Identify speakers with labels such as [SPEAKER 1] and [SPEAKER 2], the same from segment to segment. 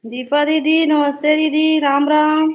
[SPEAKER 1] दीपा दीदी, नमस्ते दीदी, राम राम।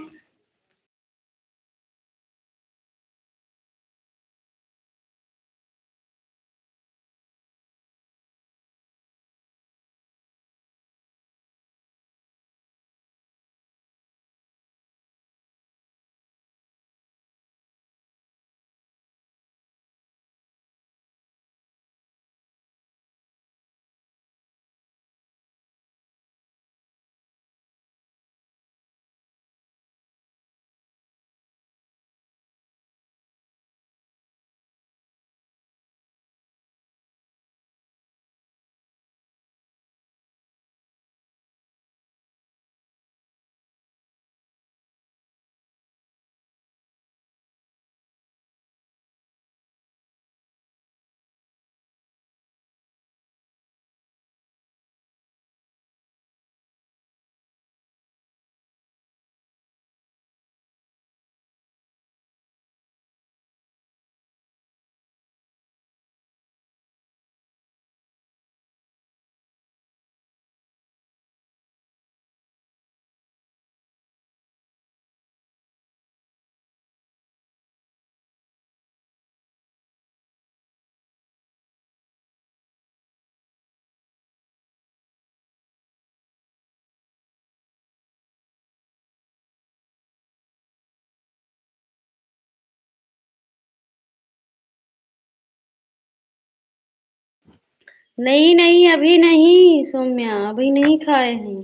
[SPEAKER 1] नहीं नहीं, अभी नहीं सौम्या, अभी नहीं खाए हैं।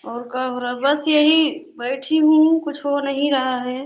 [SPEAKER 1] और क्या हो रहा? बस यही बैठी हूँ, कुछ हो नहीं रहा है।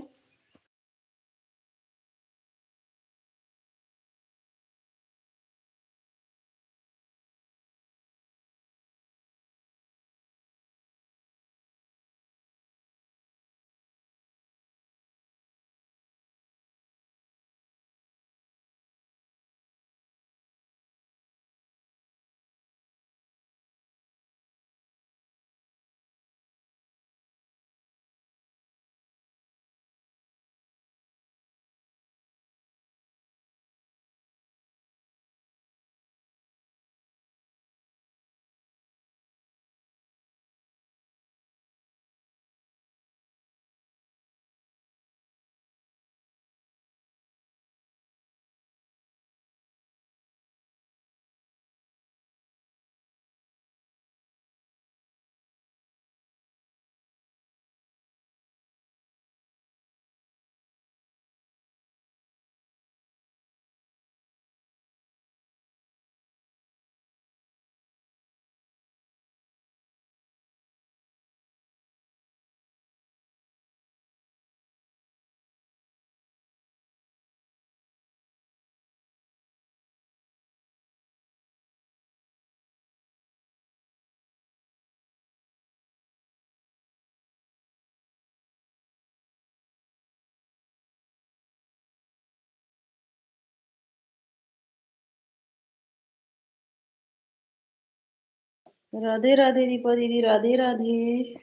[SPEAKER 1] राधे राधे दीपा दीदी, राधे राधे।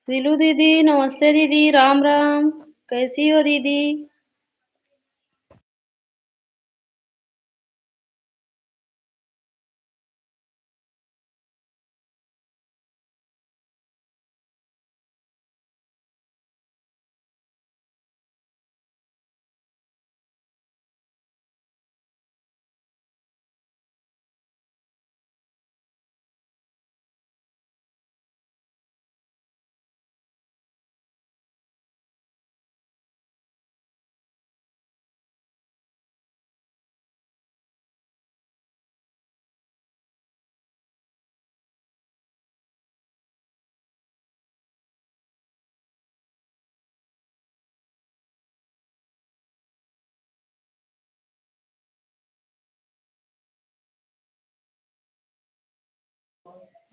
[SPEAKER 1] सीलू दीदी, नमस्ते दीदी, राम राम। कैसी हो दीदी?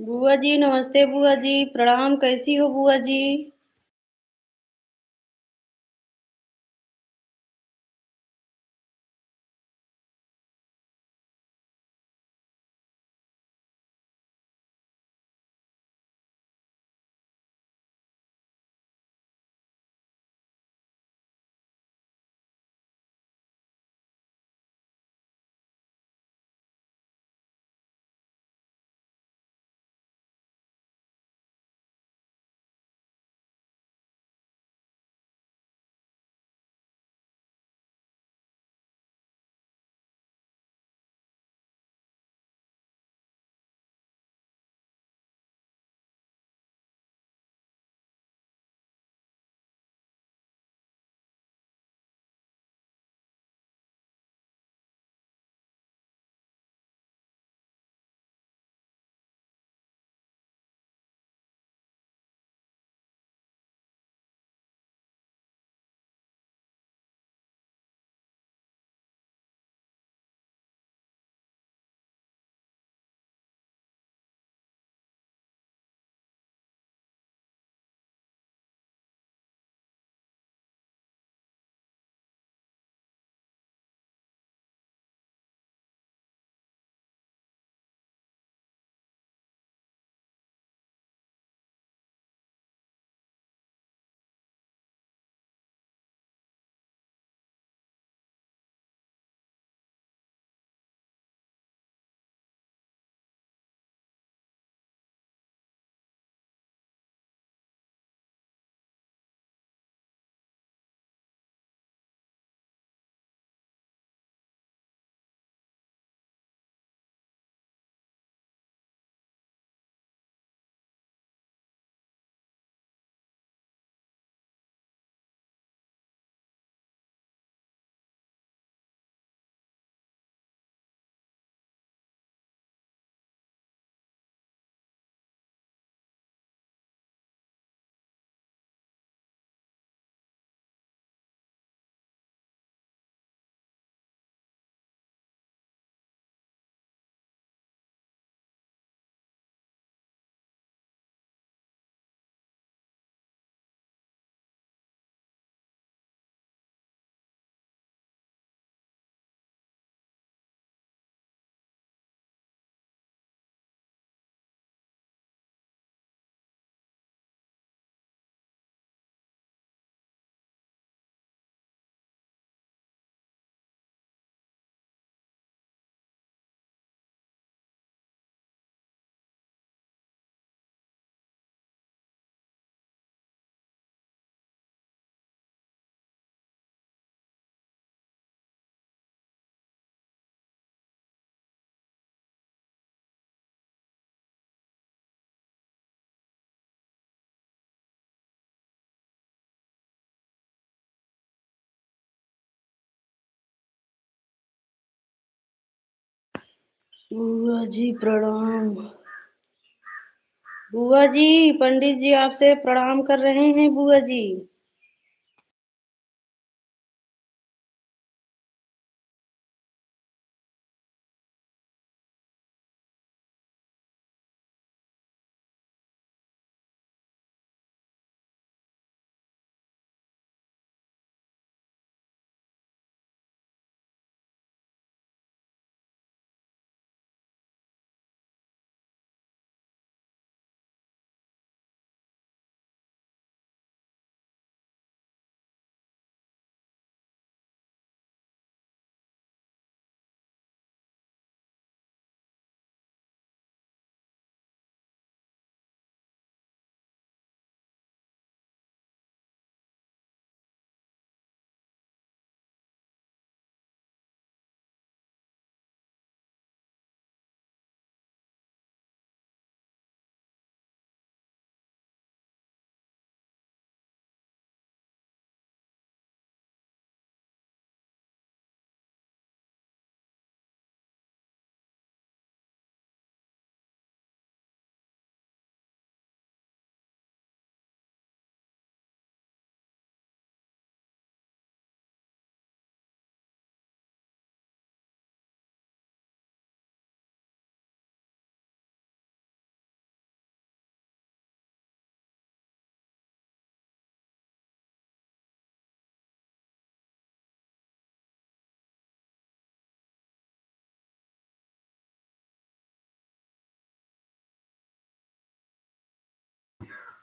[SPEAKER 1] बुआ जी नमस्ते बुआ जी प्रणाम कैसी हो बुआ जी। बुआ जी प्रणाम। बुआ जी पंडित जी आपसे प्रणाम कर रहे हैं बुआ जी।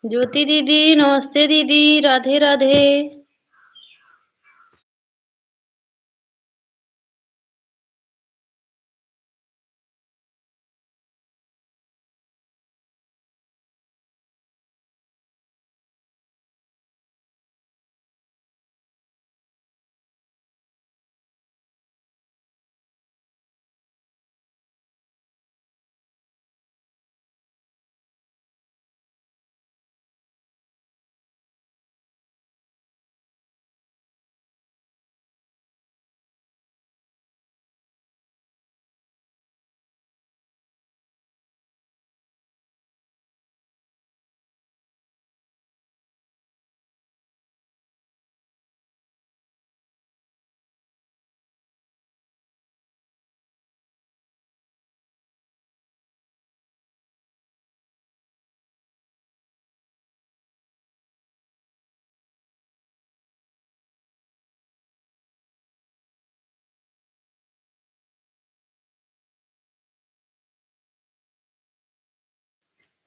[SPEAKER 1] ज्योति दीदी, नमस्ते दीदी, राधे राधे।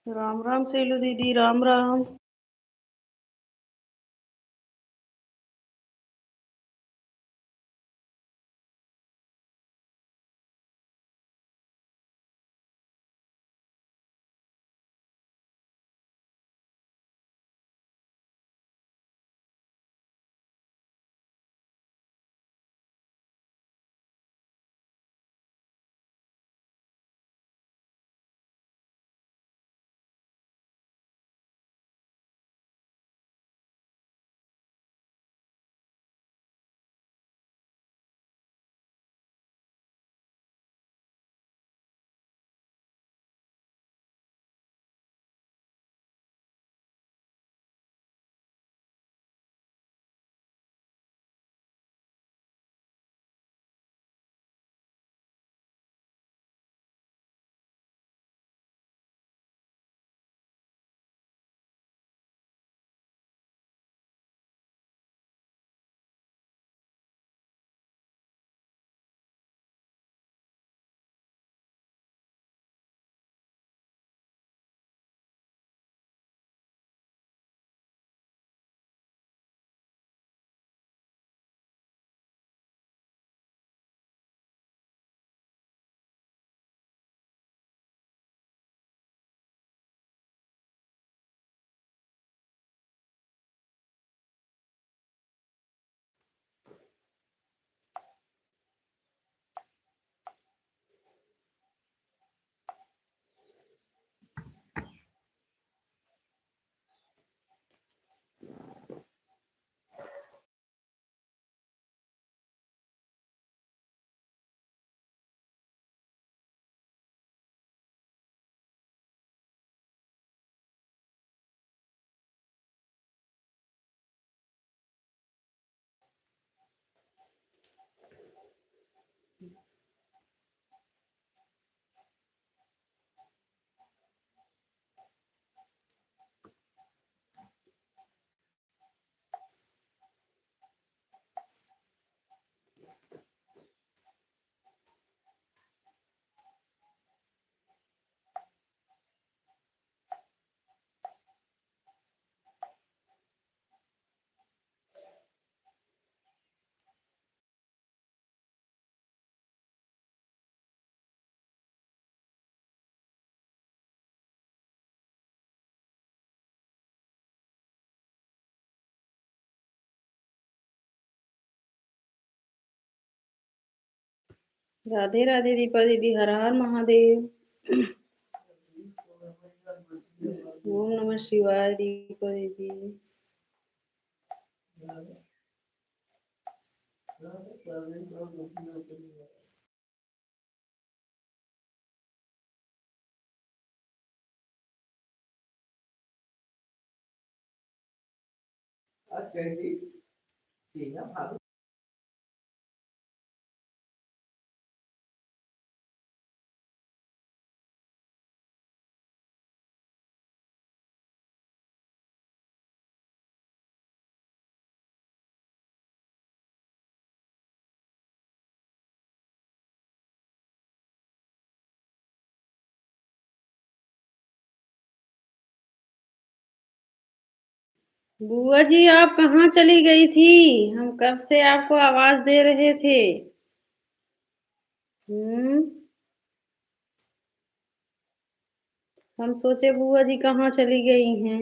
[SPEAKER 1] राम राम सेलू दीदी, राम राम। राधे राधे दीपा दीदी, हर हर महादेव। ओम नमः शिवाय दीपा दीदी। बुआ जी आप कहाँ चली गई थी? हम कब से आपको आवाज दे रहे थे। हम्म। हम सोचे बुआ जी कहाँ चली गई हैं।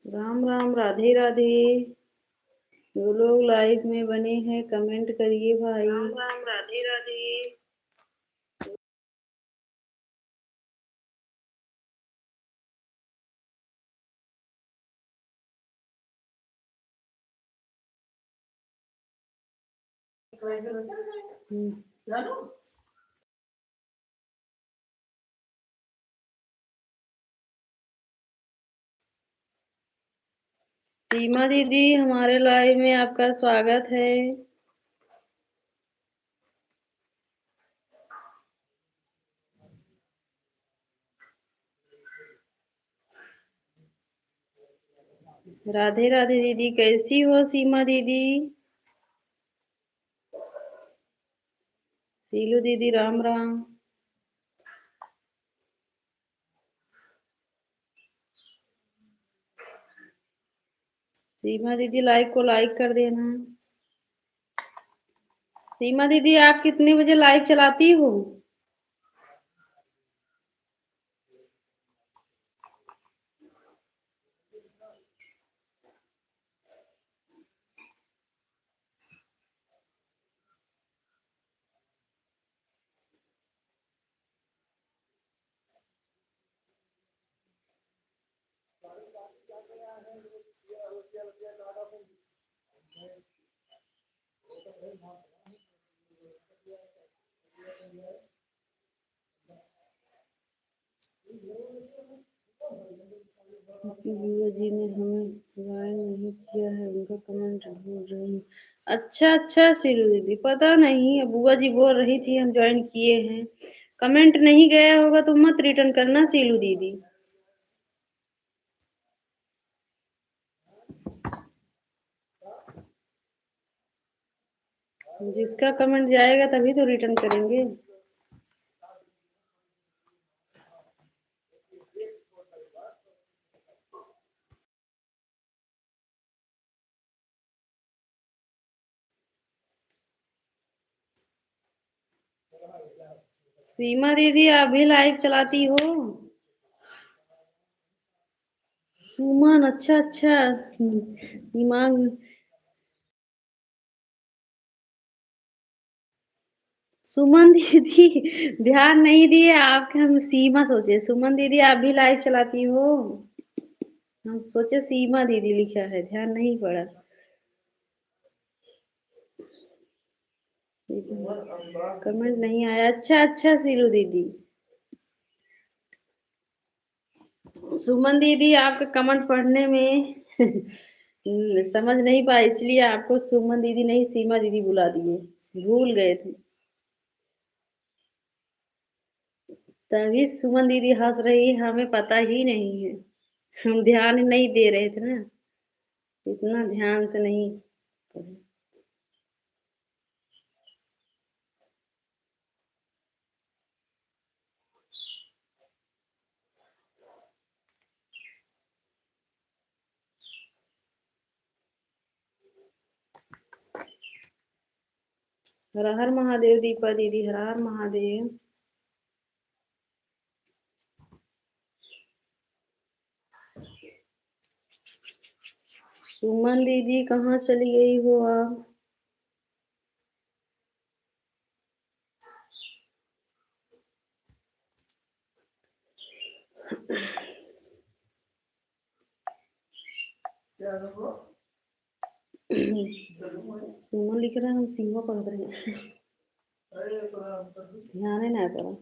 [SPEAKER 1] राम राम, राधे राधे। जो लोग लाइव में बने हैं कमेंट करिए भाई। राम राम, राधे राधे। सीमा दीदी हमारे लाइव में आपका स्वागत है। राधे राधे दीदी, कैसी हो सीमा दीदी? सीलू दीदी राम राम। सीमा दीदी लाइव को लाइक कर देना। सीमा दीदी आप कितने बजे लाइव चलाती हो? बुआ जी ने हमें ज्वाइन नहीं किया है, उनका कमेंट ढूंढ रही हूँ। अच्छा अच्छा सीलू दीदी, पता नहीं, बुआ जी बोल रही थी हम ज्वाइन किए हैं। कमेंट नहीं गया होगा तो मत रिटर्न करना सीलू दीदी। जिसका कमेंट जाएगा तभी तो रिटर्न करेंगे। सीमा दीदी आप भी लाइव चलाती हो? सुमन, अच्छा अच्छा। दिमाग। सुमन दीदी ध्यान नहीं दिए आपके, हम सीमा सोचे सुमन दीदी आप भी लाइव चलाती हो। हम सोचे सीमा दीदी लिखा है, ध्यान नहीं पड़ा। कमेंट नहीं आया, अच्छा अच्छा सीलू दीदी। सुमन दीदी आपका कमेंट पढ़ने में समझ नहीं पाए, इसलिए आपको सुमन दीदी नहीं सीमा दीदी बुला दिए, भूल गए थे। तभी सुमन दीदी हंस रही है, हमें पता ही नहीं है, हम ध्यान नहीं दे रहे थे ना, इतना ध्यान से नहीं पढ़े। हर हर महादेव दीपा दीदी, हर हर महादेव। सुमन दीदी कहाँ चली गई हो आप? सुमन लिख रहा है, हम सिंह पढ़ रहे हैं। ध्यान है ना करो।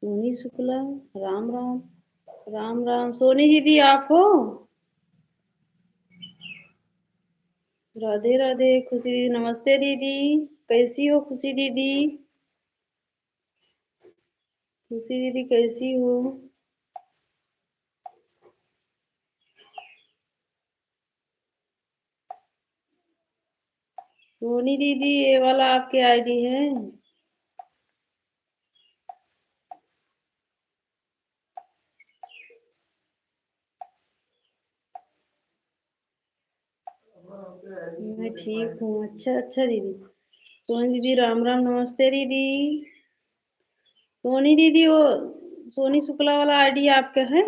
[SPEAKER 1] सोनी शुक्ला, राम राम। राम राम सोनी दीदी, आप हो? राधे राधे खुशी दीदी, नमस्ते दीदी। कैसी हो खुशी दीदी? खुशी दीदी कैसी हो? सोनी दीदी, ये वाला आपके आईडी है? मैं ठीक हूँ। अच्छा अच्छा दीदी। सोनी दीदी राम राम, नमस्ते दीदी। सोनी दीदी वो सोनी शुक्ला वाला आईडी आपका है?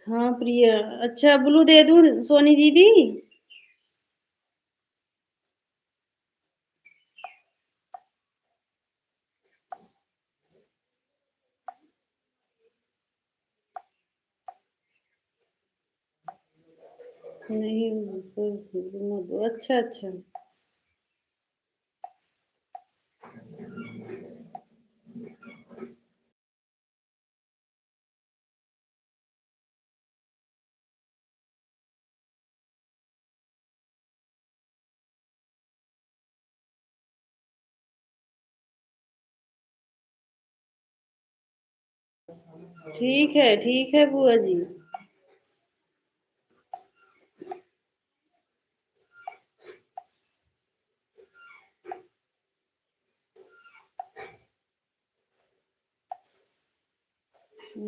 [SPEAKER 1] हाँ प्रिया। अच्छा ब्लू दे दूं सोनी दीदी? नहीं मत दो। अच्छा अच्छा। ठीक है बुआ जी।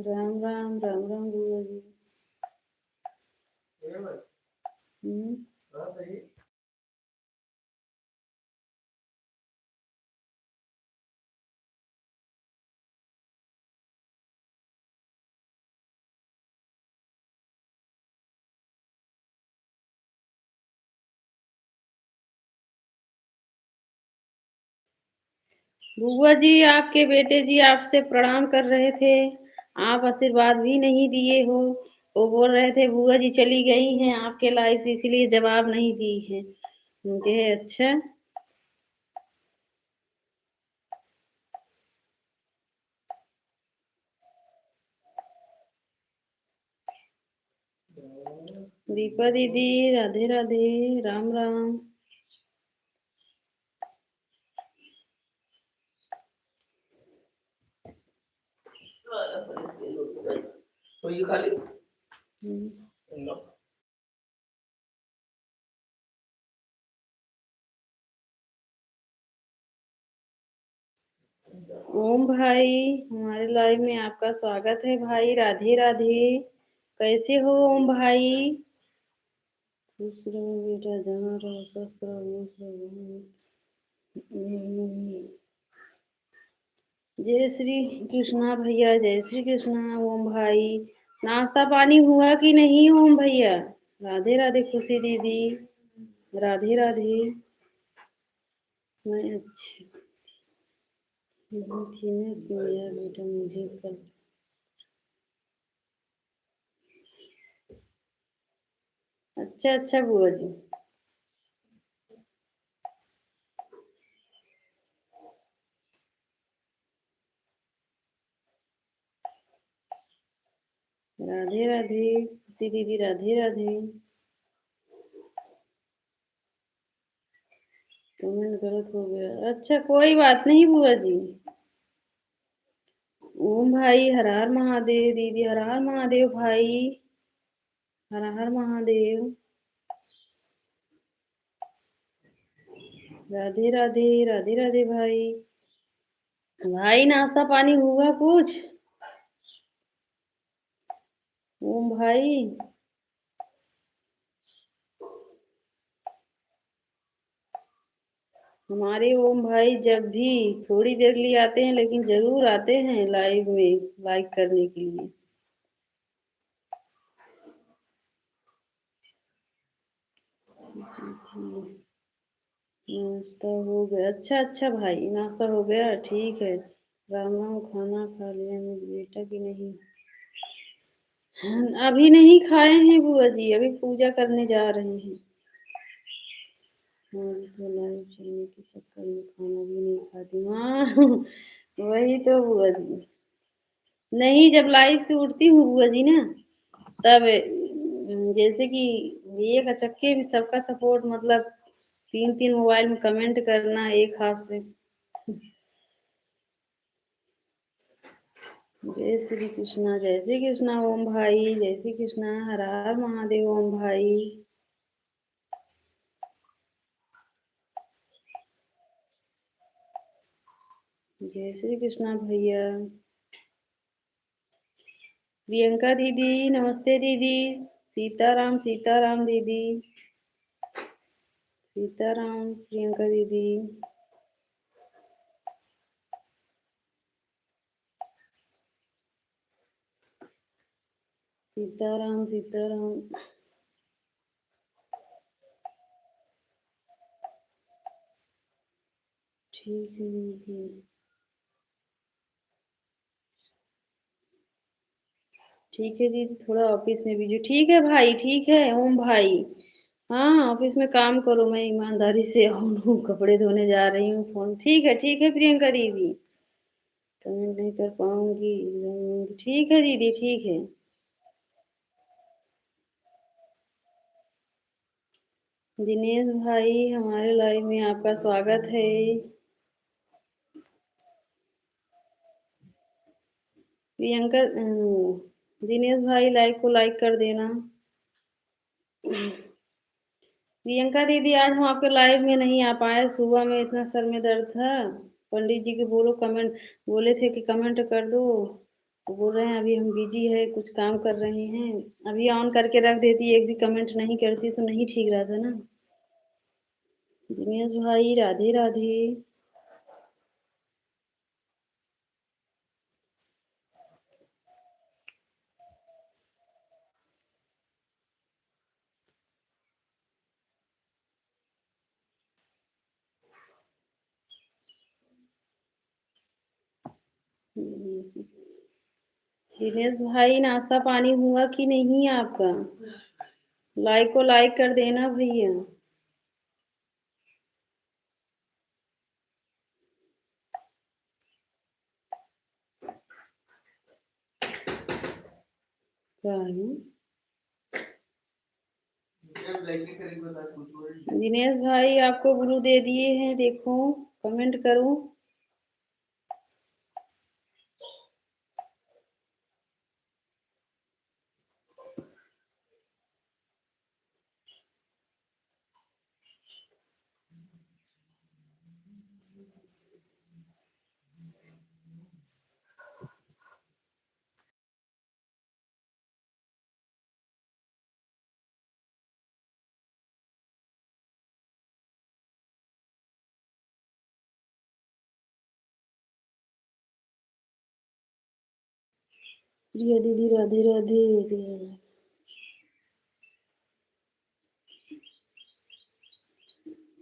[SPEAKER 1] राम राम राम राम बुआ जी। हम्म। बुआ जी आपके बेटे जी आपसे प्रणाम कर रहे थे। आप आशीर्वाद भी नहीं दिए हो। वो बोल रहे थे बुआ जी चली गई हैं आपके लाइफ से, इसीलिए जवाब नहीं दी है। मुझे अच्छा। दीपा दीदी राधे राधे। राम राम। हम्म। ओम भाई हमारे लाइव में आपका स्वागत है भाई। राधे राधे। कैसे हो ओम भाई? खुश रहो बेटा, जहाँ रहो स्वस्थ रहो मस्त रहो। हम्म। जय श्री कृष्णा भैया, जय श्री कृष्णा ओम भाई। नाश्ता पानी हुआ कि नहीं ओम भैया? राधे राधे खुशी दीदी। राधे राधे। मैं अच्छी थी ना मेरा बेटा मुझे कल। अच्छा अच्छा बुआ जी। राधे राधे खुशी दीदी। राधे राधे। कमेंट गलत हो गया। अच्छा कोई बात नहीं बुआ जी। ओम भाई हर हर महादेव। दीदी हर हर महादेव भाई। हर हर महादेव। राधे राधे। राधे राधे भाई। भाई नाश्ता पानी हुआ कुछ? ओम भाई। हमारे ओम भाई जब भी थोड़ी देर लिए आते हैं लेकिन जरूर आते हैं लाइव में लाइक करने के लिए। नाश्ता हो गया। अच्छा अच्छा भाई नाश्ता हो गया ठीक है। राम राम। खाना खा लिया मेरे बेटा की नहीं? अभी नहीं खाए हैं बुआ जी, अभी पूजा करने जा रहे हैं। हाँ तो लाइव चलने के चक्कर में खाना भी नहीं खाती। हाँ वही तो बुआ जी। नहीं जब लाइव से उठती हूँ बुआ जी ना, तब जैसे कि ये कचक्के भी सबका सपोर्ट मतलब तीन तीन मोबाइल में कमेंट करना एक हाथ से। जय श्री कृष्णा। जय श्री कृष्णा ओम भाई। जय श्री कृष्णा। हर हर महादेव ओम भाई। जय श्री कृष्णा भैया। प्रियंका दीदी नमस्ते दीदी। सीताराम सीताराम दीदी। सीताराम प्रियंका दीदी। सीताराम सीताराम। ठीक है दीदी। ठीक है दीदी थोड़ा ऑफिस में बिजी। ठीक है भाई ठीक है ओम भाई। हाँ ऑफिस में काम करो मैं ईमानदारी से हूँ कपड़े धोने जा रही हूँ फोन। ठीक है प्रियंका दीदी। कमेंट नहीं कर पाऊंगी। ठीक है दीदी ठीक है। दिनेश भाई हमारे लाइव में आपका स्वागत है। प्रियंका दिनेश भाई लाइव को लाइक कर देना। प्रियंका दीदी आज हम आपके लाइव में नहीं आ पाए। सुबह में इतना सर में दर्द था। पंडित जी के बोलो कमेंट। बोले थे कि कमेंट कर दो। वो बोल रहे हैं अभी हम बिजी है कुछ काम कर रहे हैं। अभी ऑन करके रख देती एक भी कमेंट नहीं करती तो नहीं ठीक रहता ना। दिनेश भाई राधे राधे। दिनेश भाई नाश्ता पानी हुआ कि नहीं आपका? लाइक को लाइक कर देना भैया। क्या है? दिनेश भाई आपको ब्लू दे दिए हैं देखो। कमेंट करो। प्रिया दीदी राधे राधे।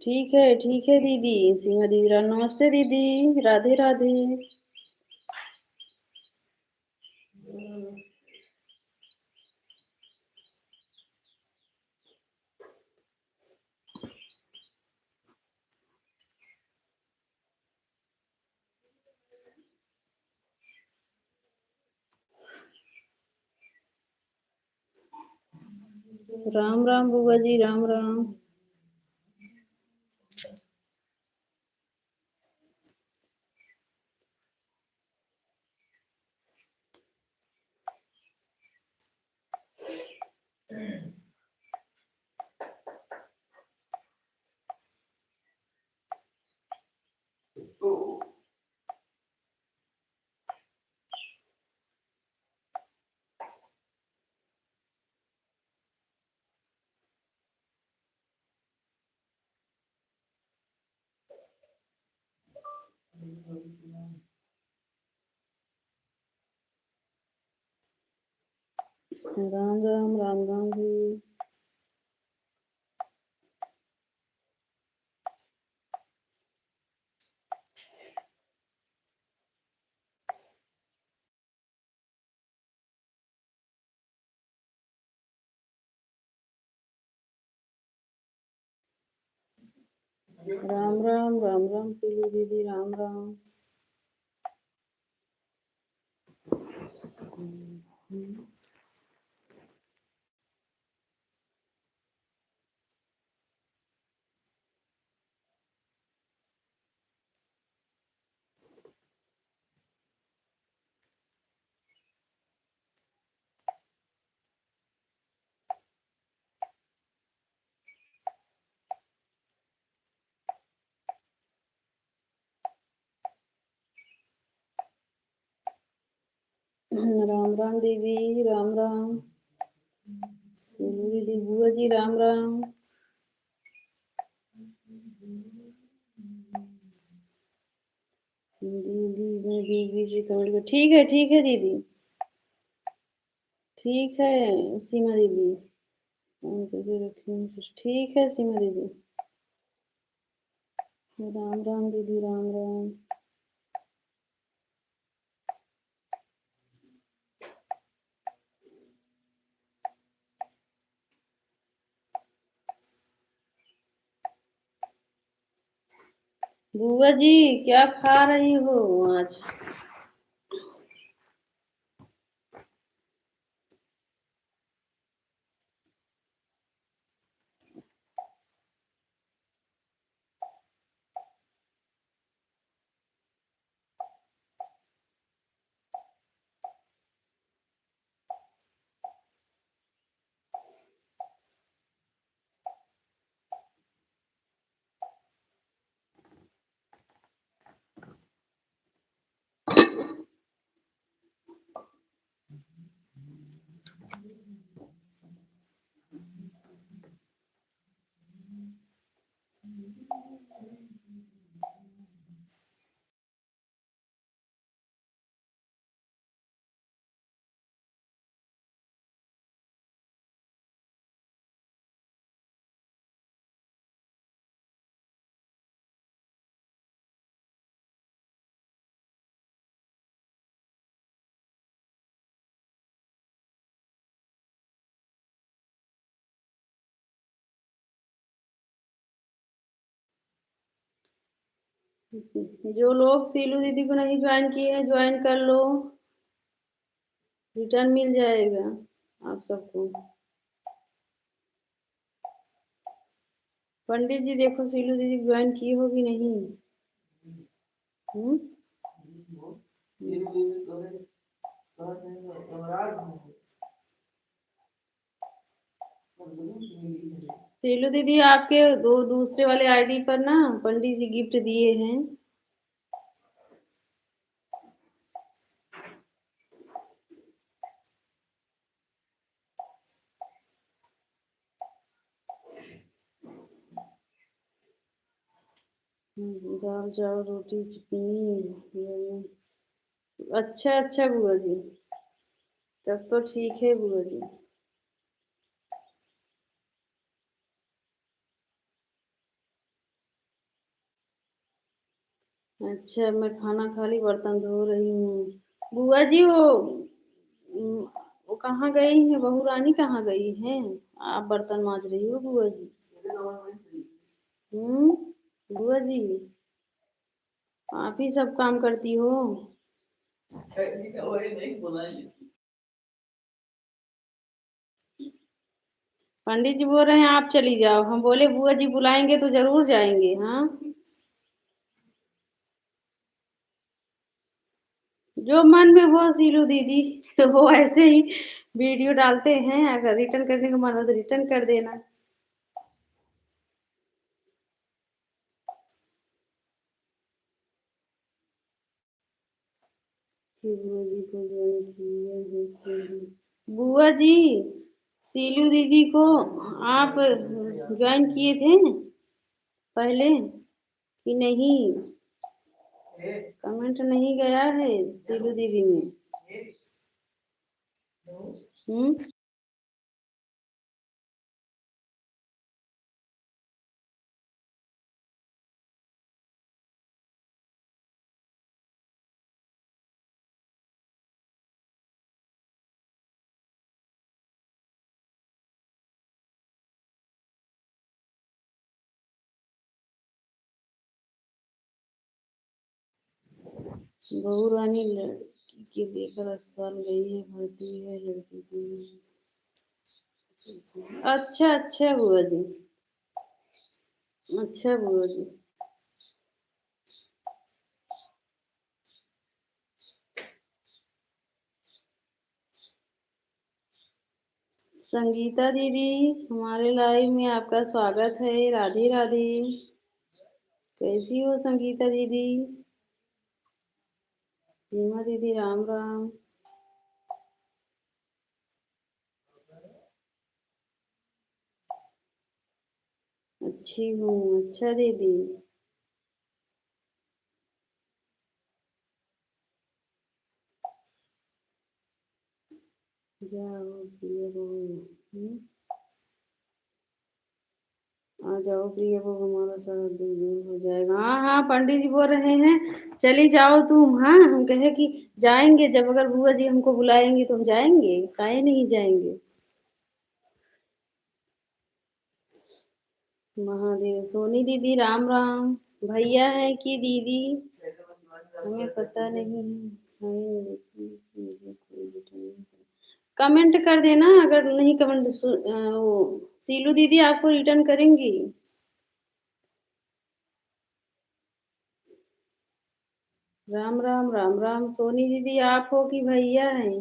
[SPEAKER 1] ठीक है दीदी। सीमा दीदी नमस्ते दीदी राधे राधे। राम राम बुआ जी राम राम। राम राम राम राम जी। राम राम पीलू दीदी राम राम। राम राम दीदी, राम राम। दीदी, बुआ जी, राम राम। दीदी में बीबी जी कमेंट कर, ठीक है दीदी, ठीक है सीमा दीदी। फोन करके रखी, ठीक है सीमा दीदी। राम राम दीदी, राम राम। बुआ जी क्या खा रही हो आज? जो लोग सीलू दीदी को नहीं ज्वाइन किए हैं ज्वाइन कर लो, रिटर्न मिल जाएगा आप सबको। पंडित जी देखो सीलू दीदी ज्वाइन की होगी नहीं? हम्म। सीलू दीदी आपके दो दूसरे वाले आईडी पर ना पंडित जी गिफ्ट दिए हैं। दाल चावल रोटी चटनी। अच्छा अच्छा बुआ जी, तब तो ठीक है बुआ जी। अच्छा मैं खाना खा ली, बर्तन धो रही हूँ। बुआ जी वो कहाँ गई हैं, बहू रानी कहाँ गई हैं? आप बर्तन मांज रही हो बुआ जी? हम्म। बुआ जी आप ही सब काम करती हो? पंडित जी बोल रहे हैं आप चली जाओ, हम बोले बुआ जी बुलाएंगे तो जरूर जाएंगे। हाँ, जो मन में हो सीलू दीदी वो ऐसे ही वीडियो डालते हैं, अगर रिटर्न करने का मन हो तो रिटर्न कर देना। कि बुआ जी को ज्वाइन किया है कि नहीं? बुआ जी सीलू दीदी को आप ज्वाइन किए थे पहले कि नहीं? कमेंट नहीं गया है सीलू दीदी में। हम्म। बहू रानी लड़की के लेकर अस्पताल गई है, भर्ती है लड़की की। अच्छा अच्छा बुआ जी, अच्छा बुआ जी। संगीता दीदी हमारे लाइव में आपका स्वागत है, राधे राधे। कैसी हो संगीता दीदी? सीमा दीदी राम राम। अच्छी हूँ। अच्छा दीदी। जाओ प्रिय बहू। आ जाओ प्रिय बहू, हमारा सारा दुख दूर हो जाएगा। हाँ हाँ, पंडित जी बोल रहे हैं चली जाओ तुम। हाँ, हम कहे कि जाएंगे, जब अगर बुआ जी हमको बुलाएंगे तो हम जाएंगे, काहे नहीं जाएंगे। महादेव। सोनी दीदी राम राम। भैया है कि दीदी, हमें पता नहीं है। मुझे कोई रिटर्न नहीं कर- कमेंट कर देना, अगर नहीं कमेंट वो सीलू दीदी आपको रिटर्न करेंगी। राम राम राम राम। सोनी दीदी आप हो कि भैया हैं?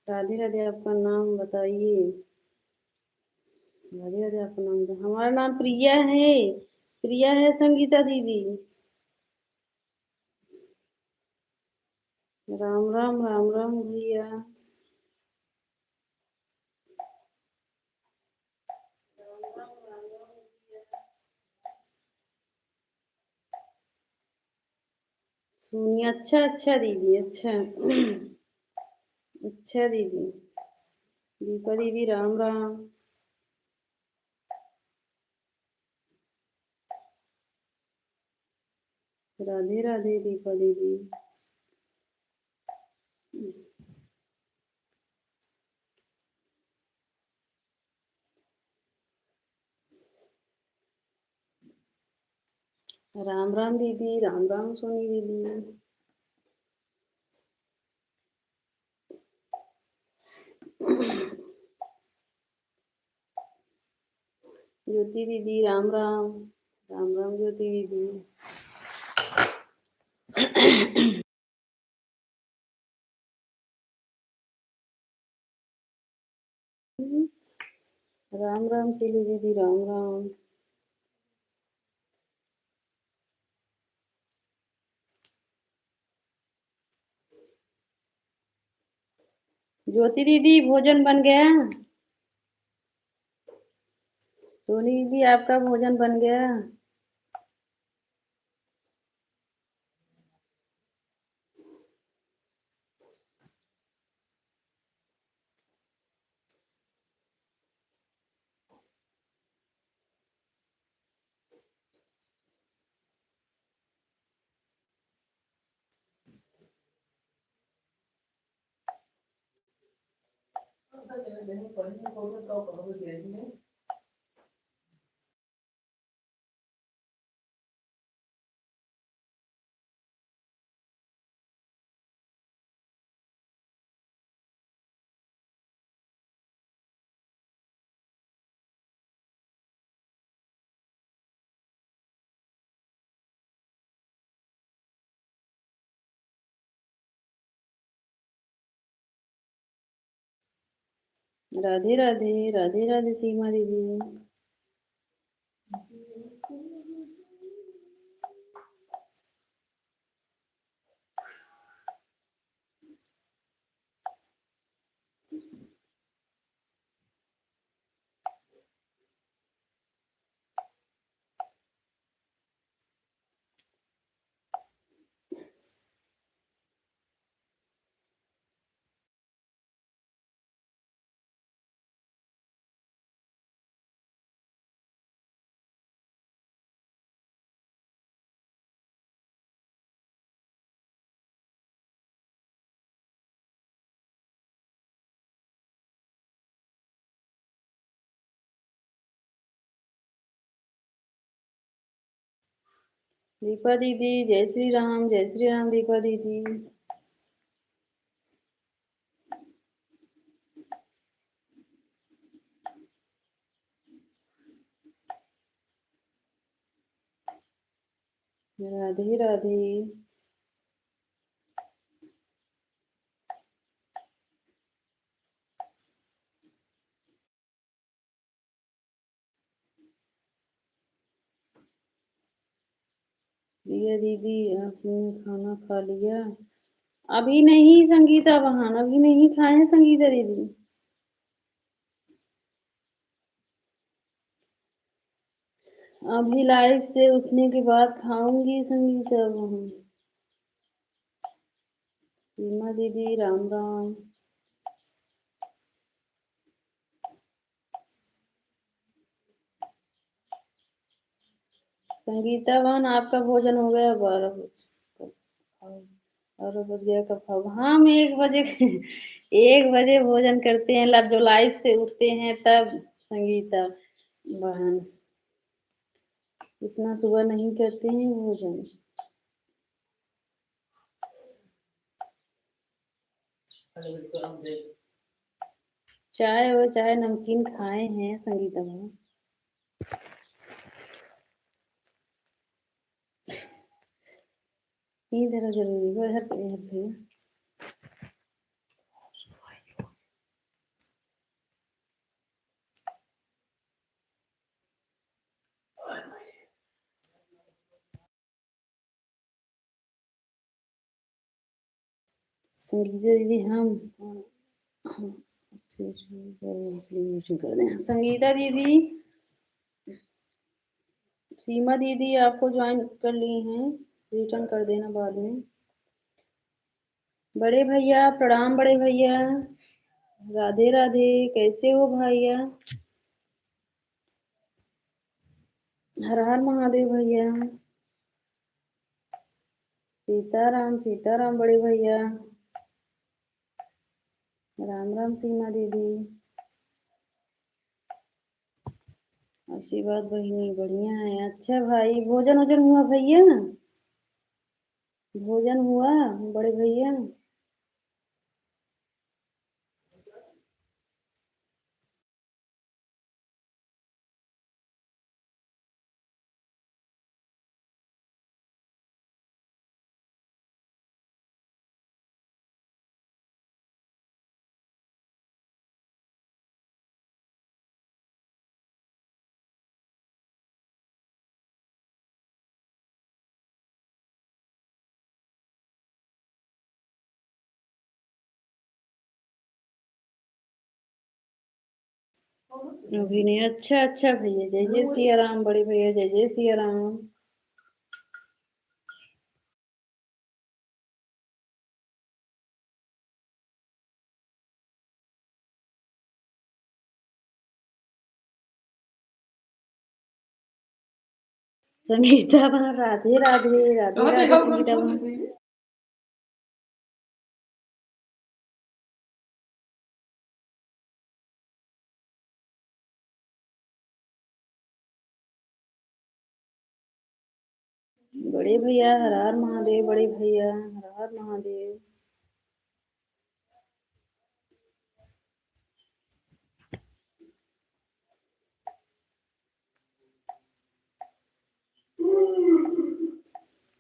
[SPEAKER 1] राधे राधे। आपका नाम बताइए। राधे राधे। आपका नाम हमारा नाम प्रिया है। प्रिया है संगीता दीदी। राम राम राम राम भैया। सोनी। अच्छा अच्छा दीदी, अच्छा। अच्छा दीदी। दीपा दीदी राम राम। राधे राधे दीपा दीदी। राम राम दीदी, राम राम सोनी दीदी। ज्योति दीदी राम राम। राम राम ज्योति दीदी। राम राम शीलू दीदी राम राम। ज्योति दीदी भोजन बन गया? सोनी दीदी आपका भोजन बन गया? राधे राधे। राधे राधे सीमा दीदी। दीपा दीदी जय श्री राम, जय श्री राम दीपा दीदी। राधे राधे। प्रिया दीदी आपने खाना खा लिया? अभी नहीं संगीता बहन, अभी नहीं खाए हैं संगीता दीदी। अभी लाइव से उठने के बाद खाऊंगी संगीता बहन। सीमा दीदी राम राम। संगीता बहन आपका भोजन हो गया? 12 बज कब खाओ? हाँ, हम 1 बजे 1 बजे भोजन करते हैं, जो लाइव से उठते हैं तब संगीता बहन। इतना सुबह नहीं करते हैं भोजन। चाय और चाय नमकीन खाए हैं संगीता बहन। इधर जरूरी है, इधर पे। संगीता दीदी हम कर दें। संगीता दीदी, सीमा दीदी आपको ज्वाइन कर ली हैं, रिटर्न कर देना बाद में। बड़े भैया प्रणाम। बड़े भैया राधे राधे। कैसे हो भैया? हर हर महादेव भैया। सीताराम सीताराम बड़े भैया। राम राम सीमा दीदी। आशीर्वाद बहिनी बढ़िया है। अच्छा भाई, भोजन वोजन हुआ भैया? भोजन हुआ बड़े भैया? अभी नहीं। अच्छा अच्छा भैया, जय जय सिया राम। बड़े भैया जय जय सिया राम। संगीता बहन राधे राधे। राधे राधे संगीता बहन। बड़े भैया हर हर महादेव। बड़े भैया हर हर महादेव।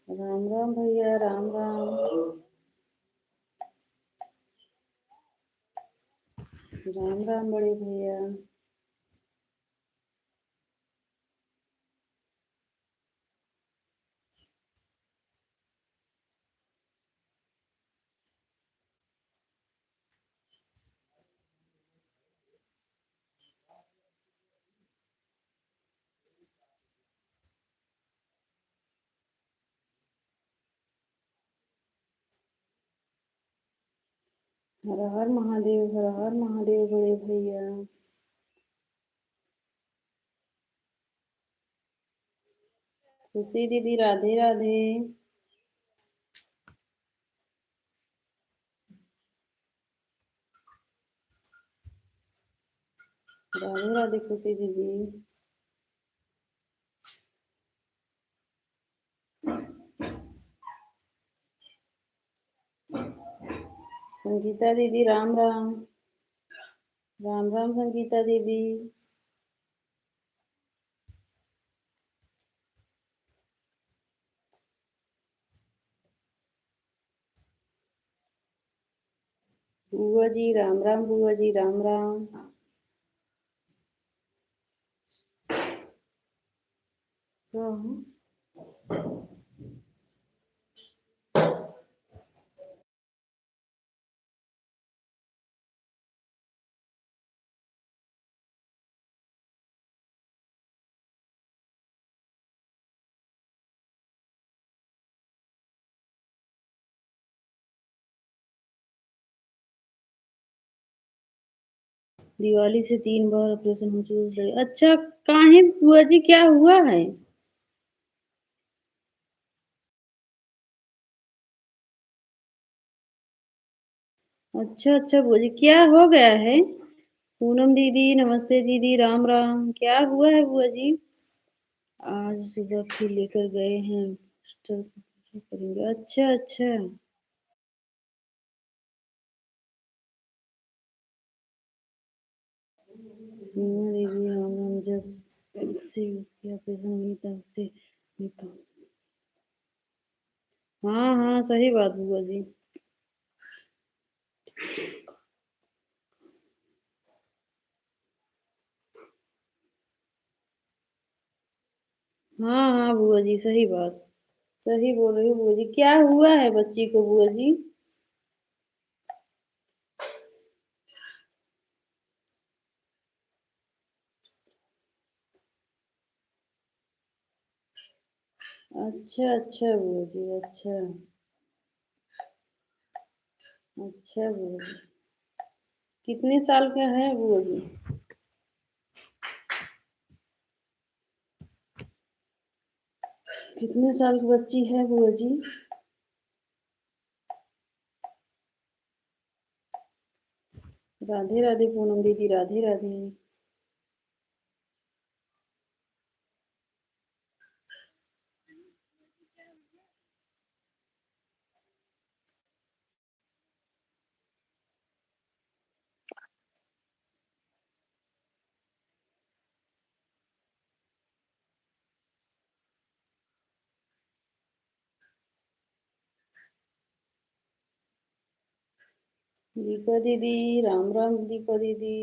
[SPEAKER 1] राम राम भैया राम राम। राम राम बड़े भैया। हर हर महादेव। हर हर महादेव बड़े भैया। खुशी दीदी राधे राधे। राधे राधे खुशी दीदी। संगीता दीदी राम राम। राम राम संगीता दीदी। बुआ जी राम राम। बुआ जी राम राम। हाँ। दिवाली से 3 बार ऑपरेशन हो चुका है। अच्छा, काहे बुआ जी क्या हुआ है? अच्छा, अच्छा बुआ जी क्या हो गया है? पूनम दीदी, नमस्ते दीदी, राम राम। क्या हुआ है बुआ जी? आज सुबह फिर लेकर गए हैं हॉस्टल करेंगे। अच्छा, अच्छा। सीमा दीदी, राम राम। जब से उसकी ऑपरेशन हुई तब से नहीं हाँ, हाँ, सही बात बुआ जी। हाँ, हाँ बुआ जी, सही बात। सही बोल रही हो बुआ जी। क्या हुआ है बच्ची को बुआ जी? अच्छा, अच्छा बुआ जी, अच्छा। अच्छा बुआ जी। कितने साल का है बुआ जी? कितने साल की बच्ची है बुआ जी? राधे राधे पूनम दीदी, राधे राधे। दीपा दीदी, राम राम दीपा दीदी।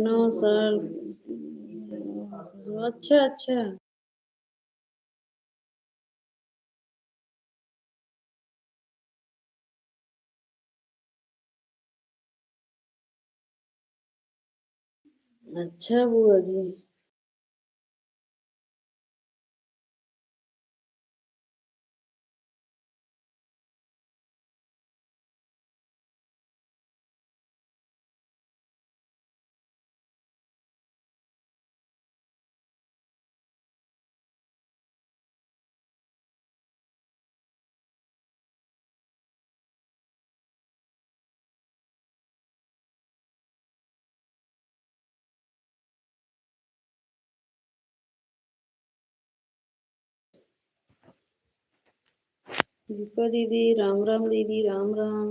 [SPEAKER 1] नौ साल। अच्छा, अच्छा। अच्छा बुआ जी। दीपा दीदी, राम राम दीदी, राम राम।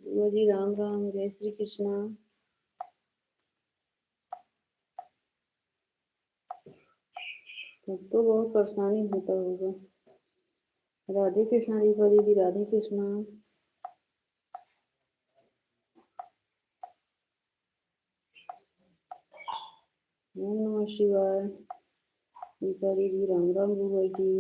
[SPEAKER 1] बुआ जी, राम राम। जय श्री कृष्णा। तब तो बहुत परेशानी होता होगा। राधे कृष्णा दीपा दीदी, राधे कृष्णा। ओम नमः शिवाय। दीपा दीदी, राम राम बुआ जी।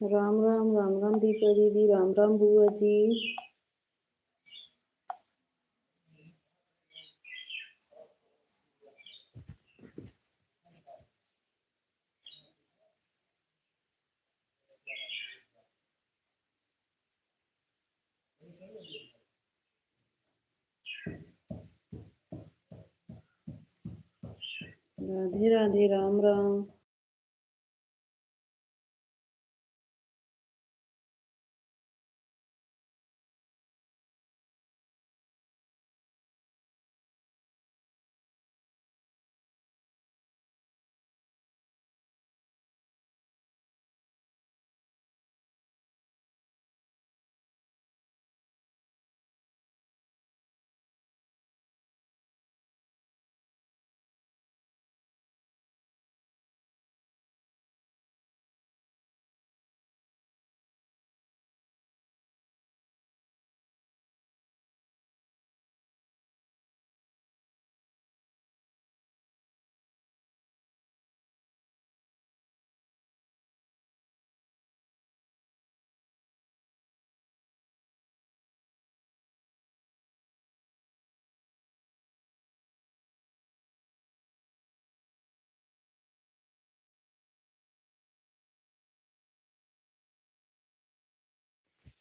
[SPEAKER 1] राम राम, राम राम दीपा दीदी, राम राम बुआ जी। राधे राधे, राम राम।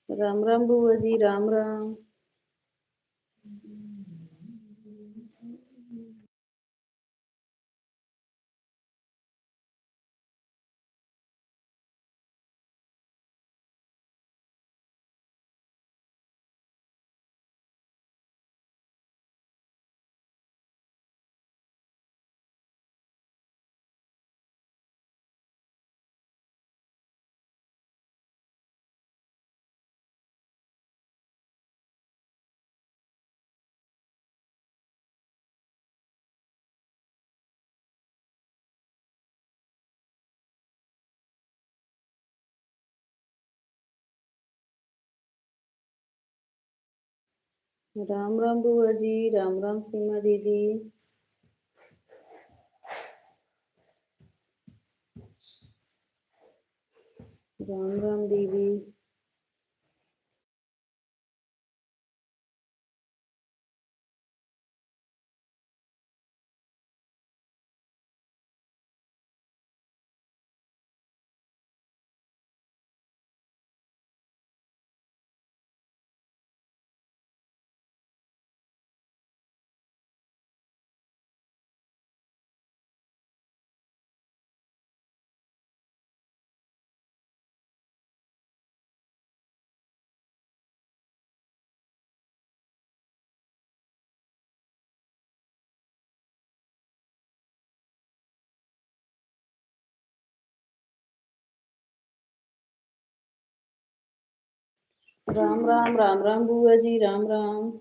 [SPEAKER 1] राम राम बुआ जी, राम राम। राम राम बुआ जी, राम राम सीमा दीदी। राम राम दीदी। राम राम, राम राम बुआ जी, राम राम।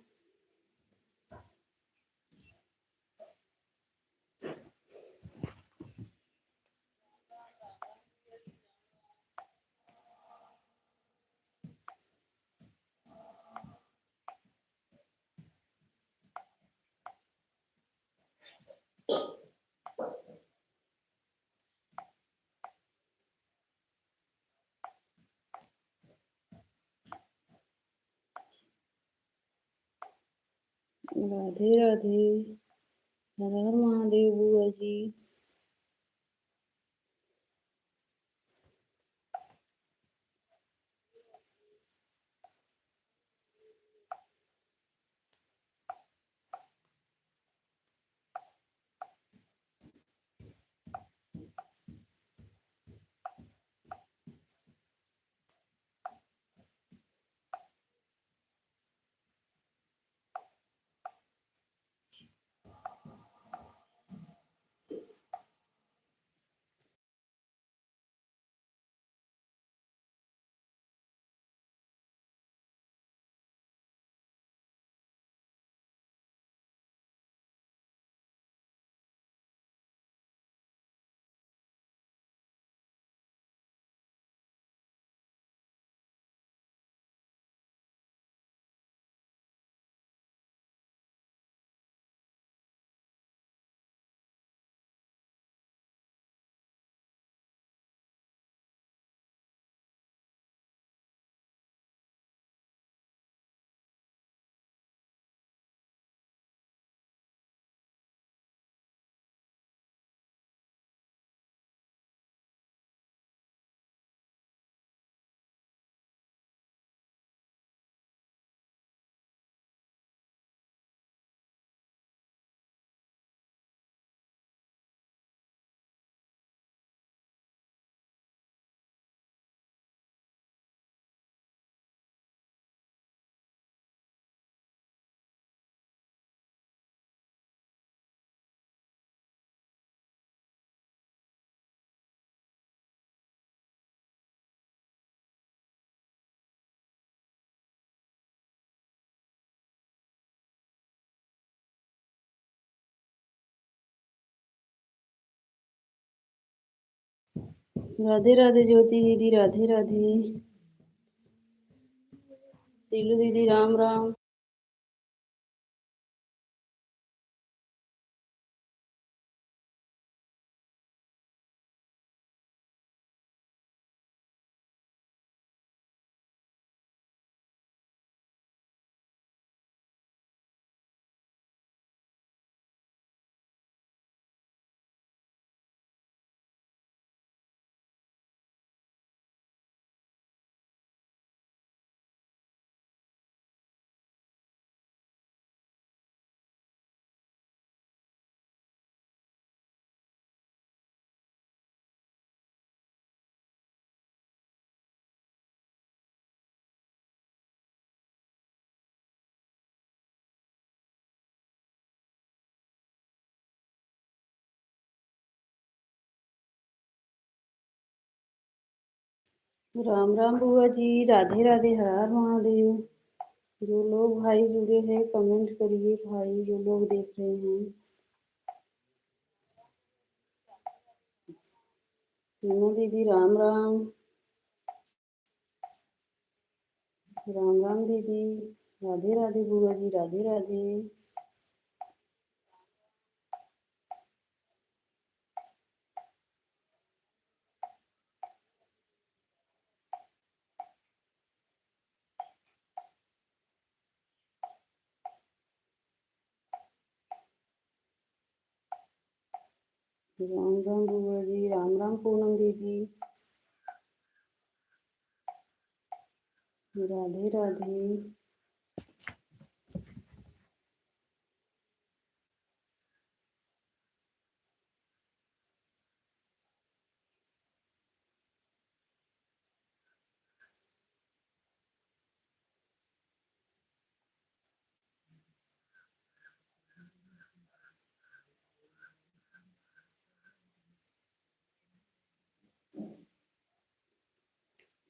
[SPEAKER 1] राधे राधे। हर हर महादेव बुआ जी। राधे राधे ज्योति दीदी, राधे राधे। सीलू दीदी, राम राम। राम राम बुआ जी, राधे राधे, हर हर महादेव। जो लोग भाई जुड़े हैं कमेंट करिए भाई, जो लोग देख रहे हैं। मीना दीदी राम राम। राम राम दीदी। राधे राधे बुआ जी, राधे राधे। राम राम बुआ जी, राम राम पूनम दीदी। राधे राधे।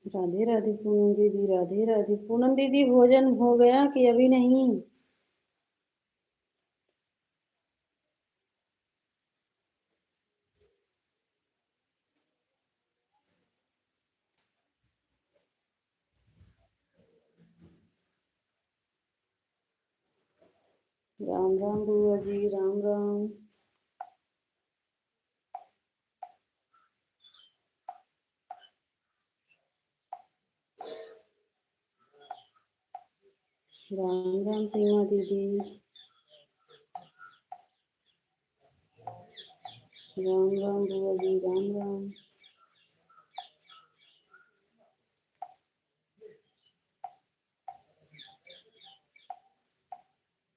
[SPEAKER 1] राधे राधे पूनम दीदी, राधे राधे। पूनम दीदी भोजन हो गया कि अभी नहीं? राम राम बुआ जी, राम राम। राम राम सीमा दीदी। राम राम बुआ जी, राम राम।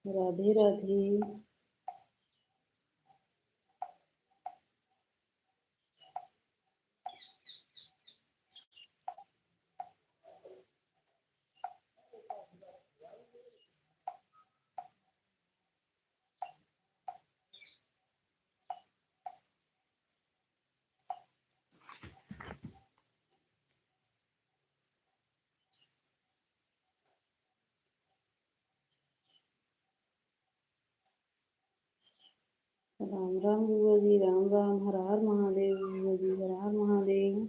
[SPEAKER 1] राधे राधे। राम राम बुआ जी, राम राम। हर हर महादेव बुआ जी, हर हर महादेव।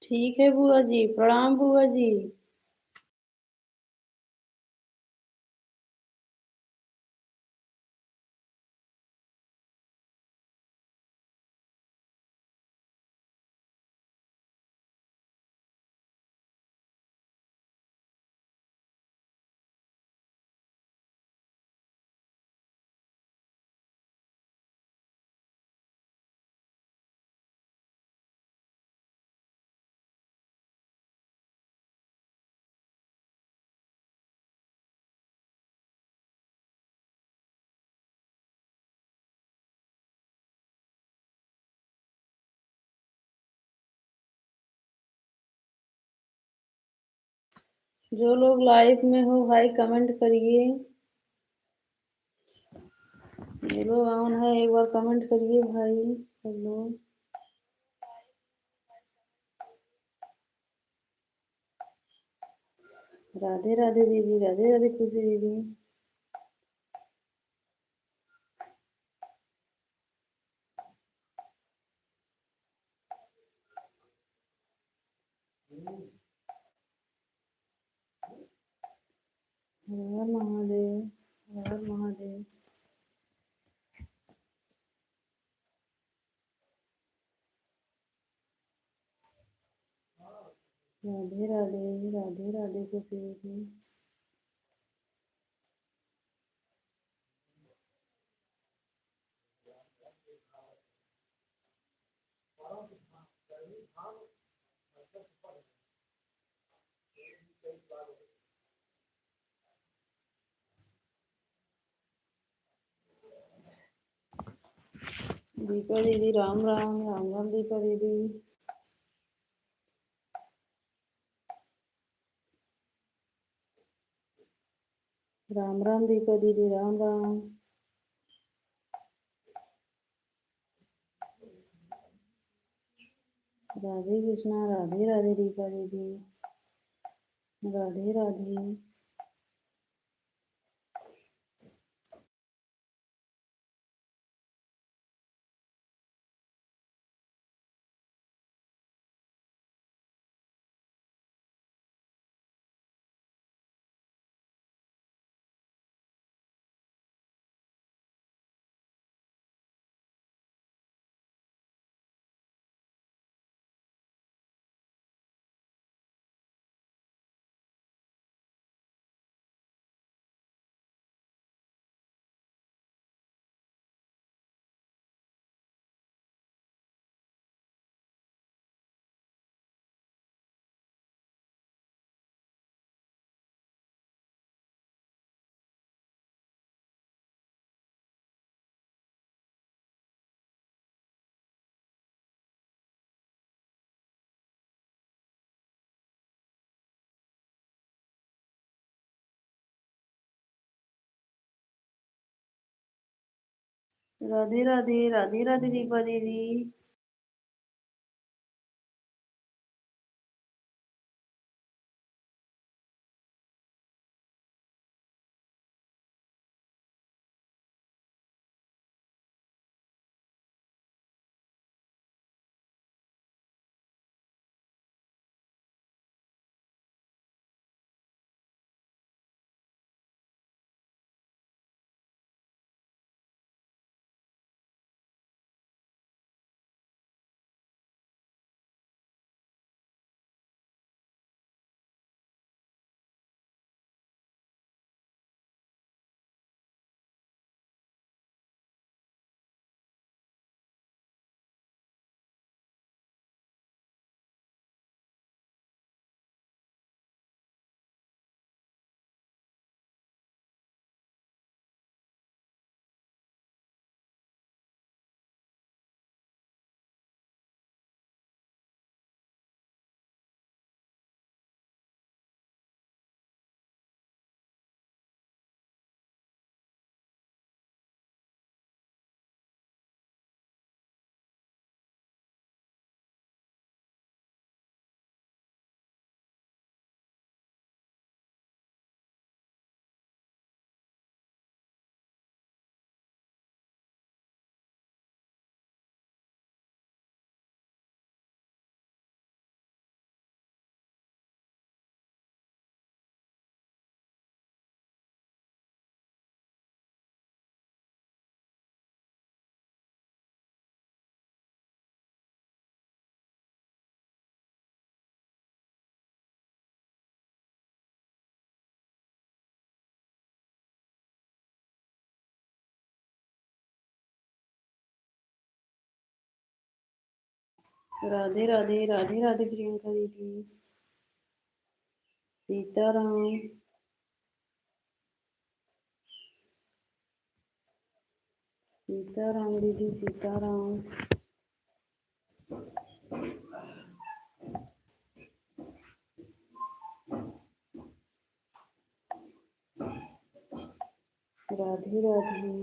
[SPEAKER 1] ठीक है बुआ जी, प्रणाम बुआ जी। जो लोग लाइव में हो भाई कमेंट करिए। जो लोग ऑन है एक बार कमेंट करिए भाई सब लोग। राधे राधे दीदी, राधे राधे खुशी दीदी। हर हर महादेव, हर हर महादेव। राधे राधे, राधे राधे खुशी दीदी। दीपा दीदी राम राम, राम राम दीपा दीदी। राम राम दीपा दीदी, राम राम। राधे कृष्णा, राधे राधे दीपा दीदी, राधे राधे। राधे राधे, राधे राधे दीपा दीदी। राधे राधे, राधे राधे प्रियंका दीदी। सीताराम, सीताराम दीदी, सीताराम। राधे राधे।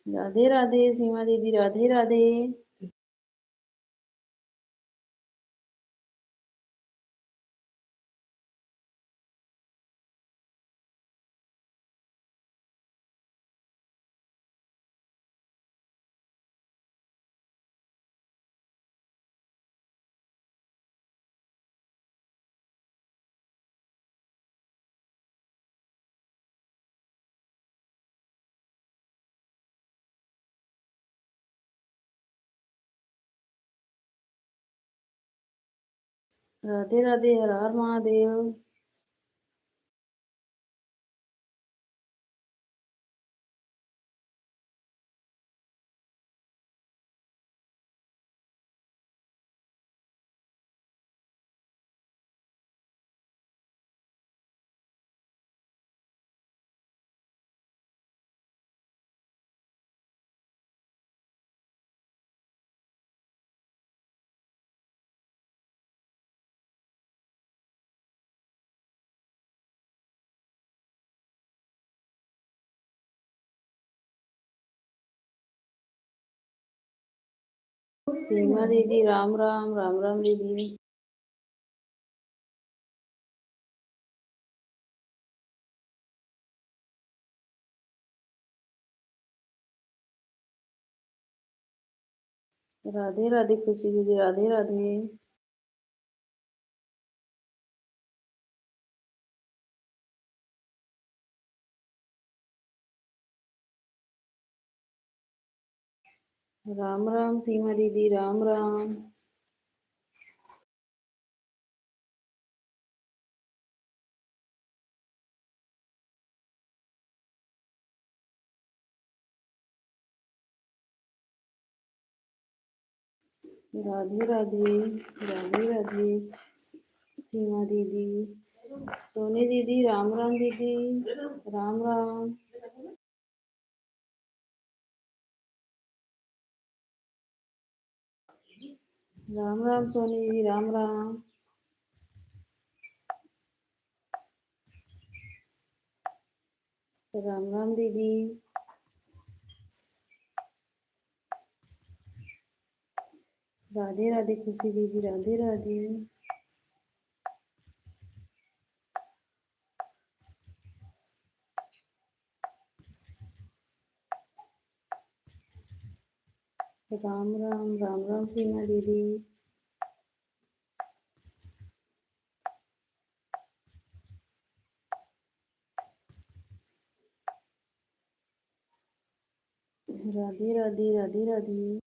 [SPEAKER 1] राधे राधे सीमा दीदी, राधे राधे। राधे राधे, हर हर महादेव। सीमा दीदी, राम राम, राम राम दीदी। राधे राधे खुशी दीदी, राधे राधे। राम राम सीमा दीदी, राम राम। राधे राधे, राधे राधे सीमा दीदी। सोनी दीदी, राम राम दीदी, राम राम। राम राम सोनी दीदी, राम राम। राम राम दीदी। राधे राधे खुशी दीदी, राधे राधे। राम राम राम राम सीमा दीदी। राधे राधे राधे राधे।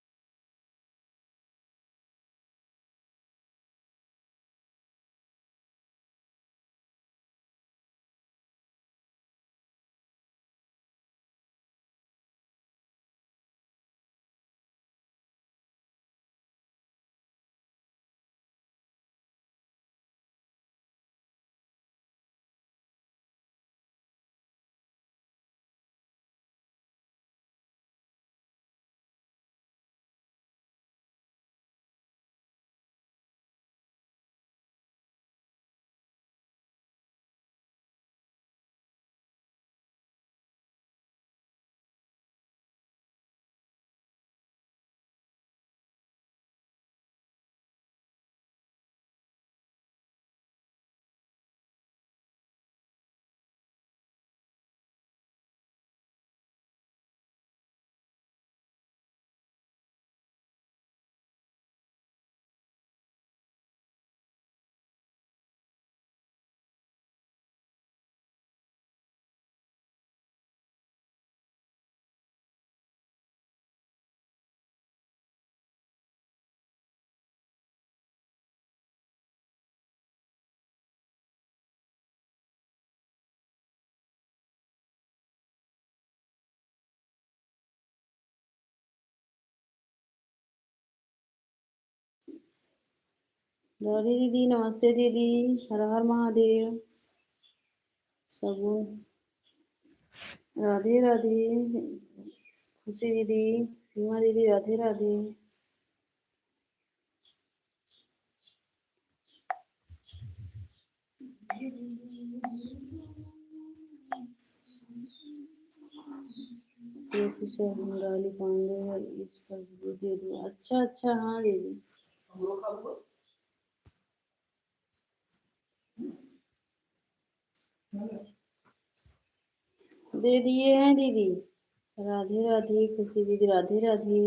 [SPEAKER 1] राधे दीदी, नमस्ते दीदी। हर हर महादेव। सगुन। राधे राधे। खुशी दीदी, सीमा दीदी, राधे राधे। ये सुचा बंगाली पांडे है, इस पर भी दे दो। अच्छा अच्छा, हाँ दीदी। दे दिए हैं दीदी। राधे राधे खुशी दीदी, राधे राधे।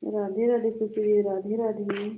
[SPEAKER 1] राधे राधे खुशी दीदी, राधे राधे।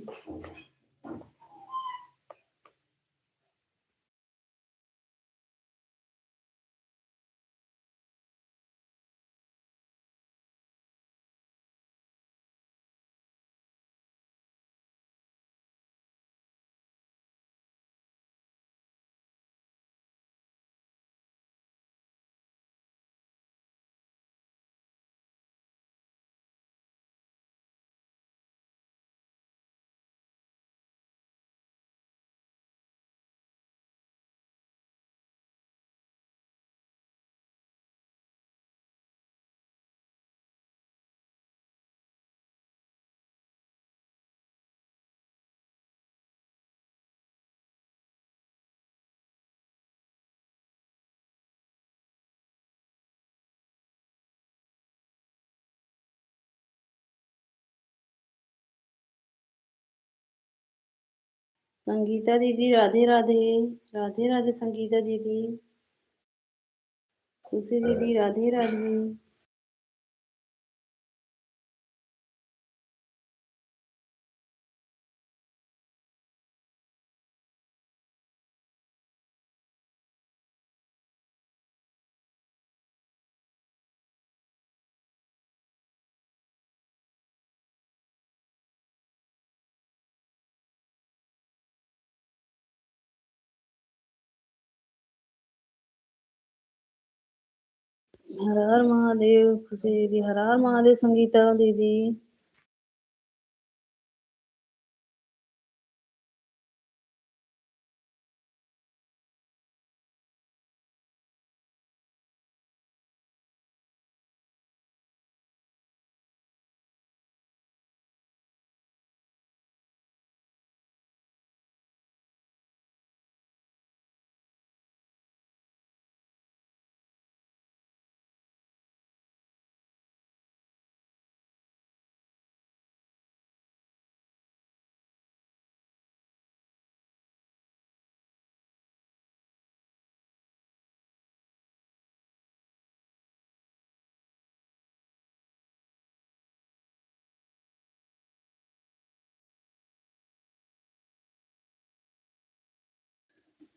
[SPEAKER 1] संगीता दीदी, राधे राधे। राधे राधे संगीता दीदी। खुशी दीदी, राधे राधे। हर हर महादेव खुशी दीदी, हर हर महादेव संगीता दीदी।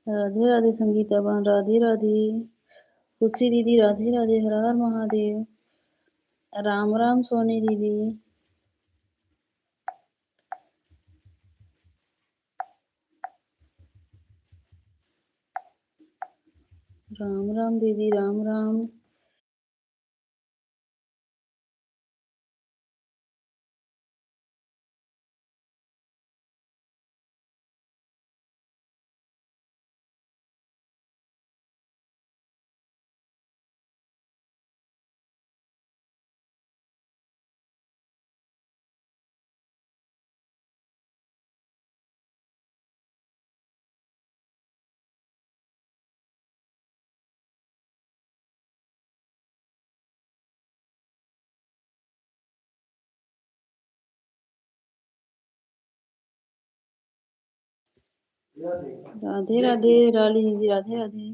[SPEAKER 1] राधे राधे संगीता बहन, राधे राधे। खुशी दीदी, राधे राधे, हर हर महादेव। राम राम सोनी दीदी। राम राम दीदी, राम राम। राधे राधे राली दीदी, राधे राधे।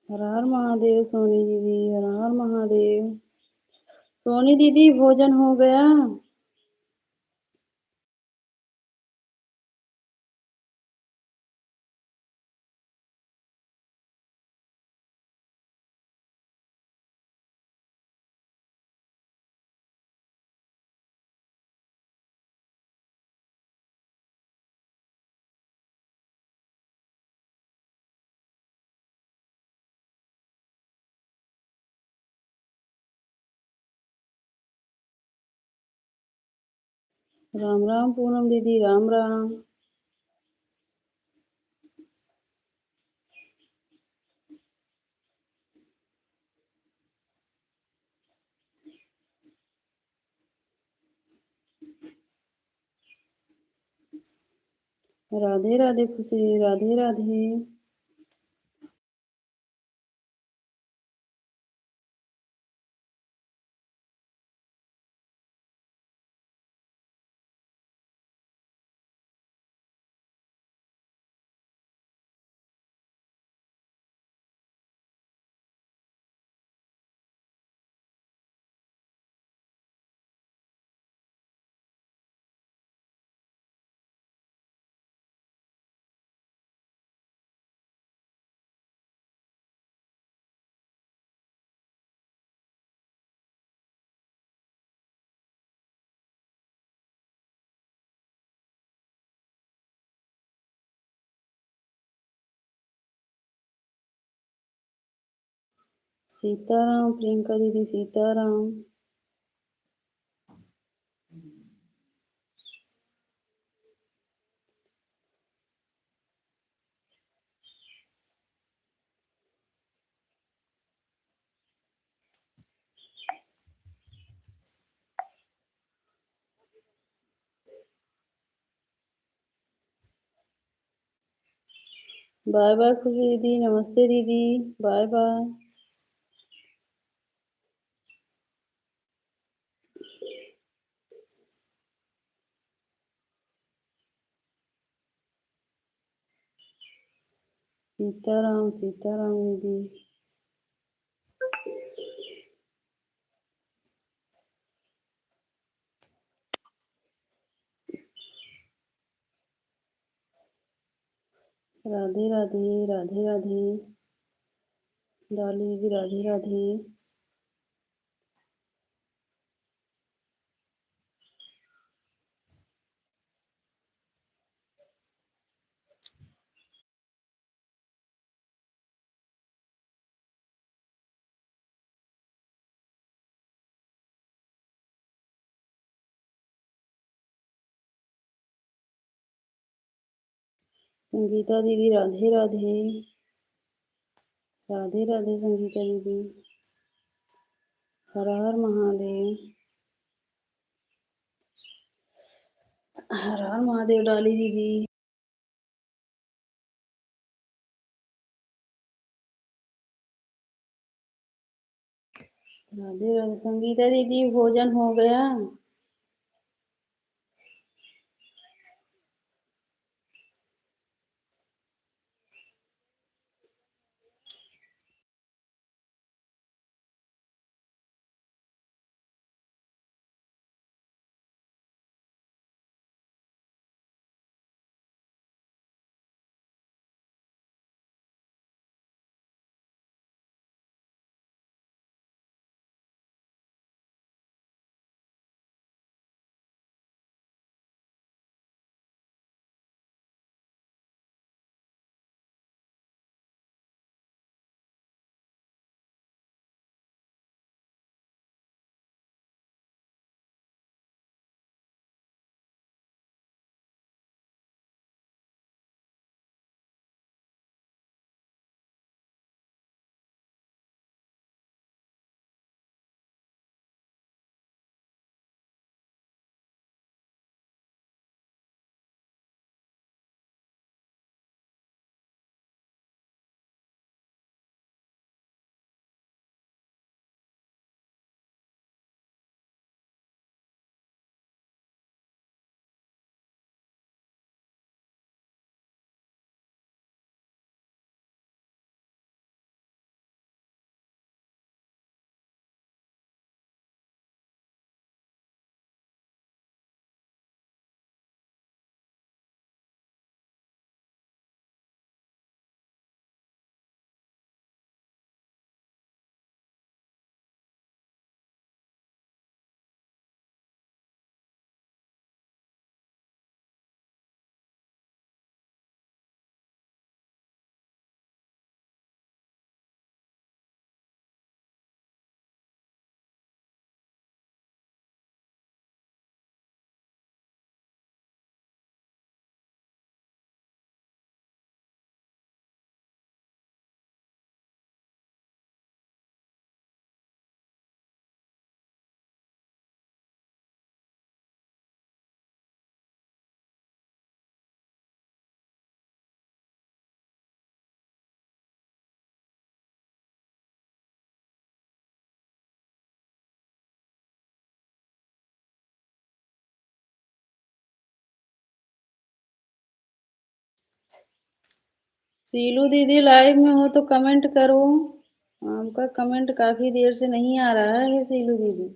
[SPEAKER 1] हर हर महादेव सोनी दीदी, हर हर महादेव। सोनी दीदी भोजन हो गया? राम राम पूनम दीदी, राम राम। राधे राधे खुशी, राधे राधे। सीताराम प्रियंका दीदी, सीताराम। बाय बाय खुशी दीदी, नमस्ते दीदी, बाय बाय। सीताराम सीताराम दीदी। राधे राधे, राधे राधे। डॉली दीदी, राधे राधे। संगीता दीदी, राधे राधे। राधे राधे संगीता दीदी। हर हर महादेव। हर हर महादेव डॉली दीदी। राधे राधे संगीता दीदी, भोजन हो गया? सीलू दीदी लाइव में हो तो कमेंट करो। आपका कमेंट काफी देर से नहीं आ रहा है सीलू दीदी।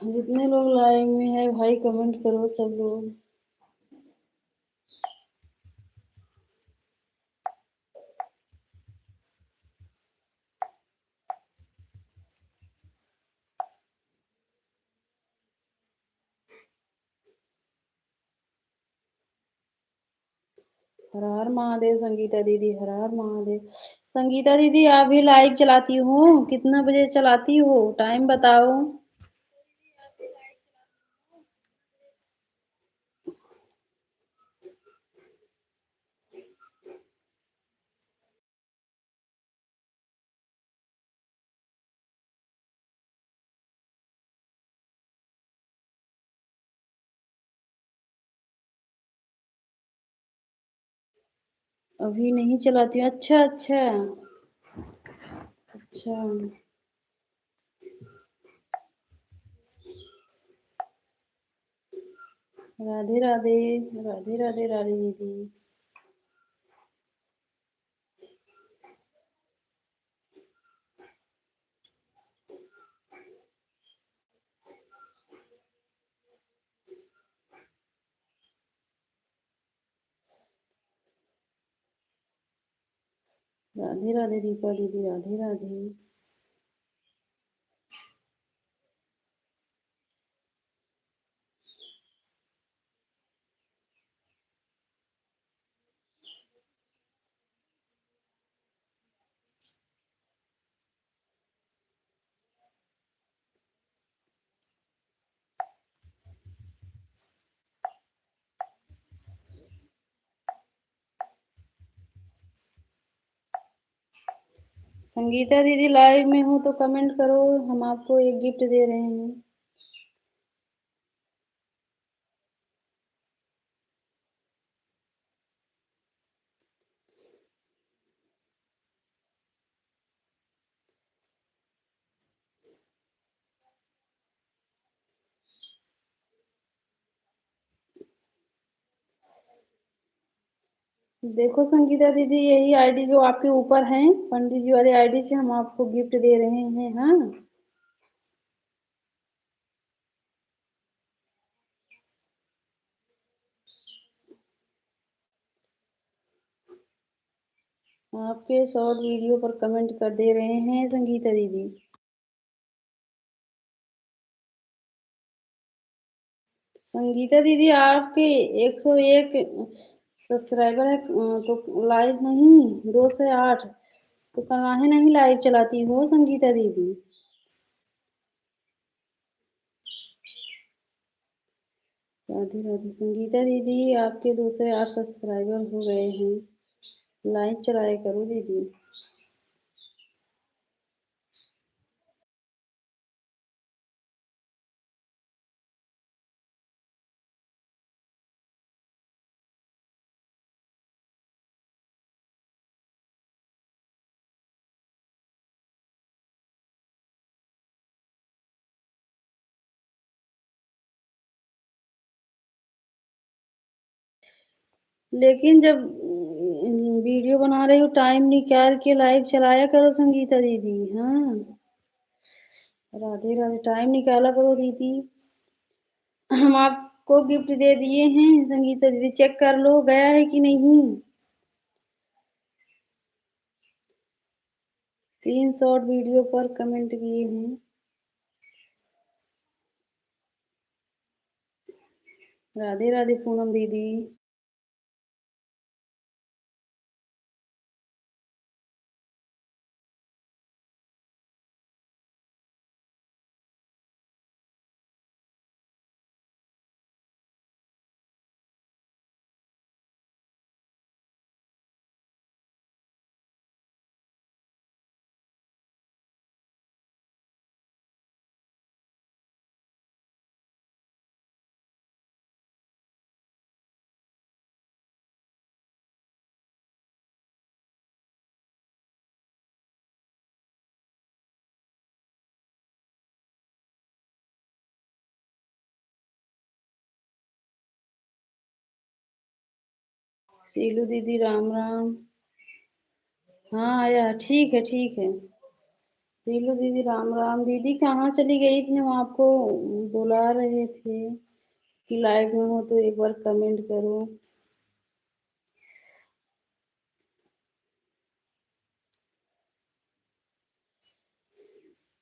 [SPEAKER 1] जितने लोग लाइव में है भाई कमेंट करो सब लोग। हर हर महादेव संगीता दीदी, हर हर महादेव। संगीता दीदी आप भी लाइव चलाती हो? कितना बजे चलाती हो, टाइम बताओ। अभी नहीं चलाती हूँ, अच्छा अच्छा। अच्छा। राधे राधे। राधे राधे राधे दीदी। राधे राधे दीपा दीदी, राधे राधे। संगीता दीदी लाइव में हो तो कमेंट करो, हम आपको एक गिफ्ट दे रहे हैं। देखो संगीता दीदी, यही आईडी जो आपके ऊपर है, पंडित जी वाले आईडी से हम आपको गिफ्ट दे रहे हैं। हाँ, आपके शॉर्ट वीडियो पर कमेंट कर दे रहे हैं संगीता दीदी। संगीता दीदी आपके 101 सब्सक्राइबर है, तो लाइव नहीं 208, तो काहे नहीं लाइव चलाती हो संगीता दीदी? राधे राधे। संगीता दीदी आपके 208 सब्सक्राइबर हो गए हैं, लाइव चलाया करो दीदी। लेकिन जब वीडियो बना रही हो टाइम निकाल के लाइव चलाया करो संगीता दीदी। हाँ, राधे राधे, टाइम निकाला करो दीदी। हम आपको गिफ्ट दे दिए हैं संगीता दीदी, चेक कर लो गया है कि नहीं। 3 शॉर्ट वीडियो पर कमेंट किए हैं। राधे राधे पूनम दीदी। सीलू दीदी राम राम। हाँ आया, ठीक है ठीक है। सीलू दीदी राम राम। दीदी कहाँ चली गई थी? हम आपको बुला रहे थे कि लाइव में हो तो एक बार कमेंट करो।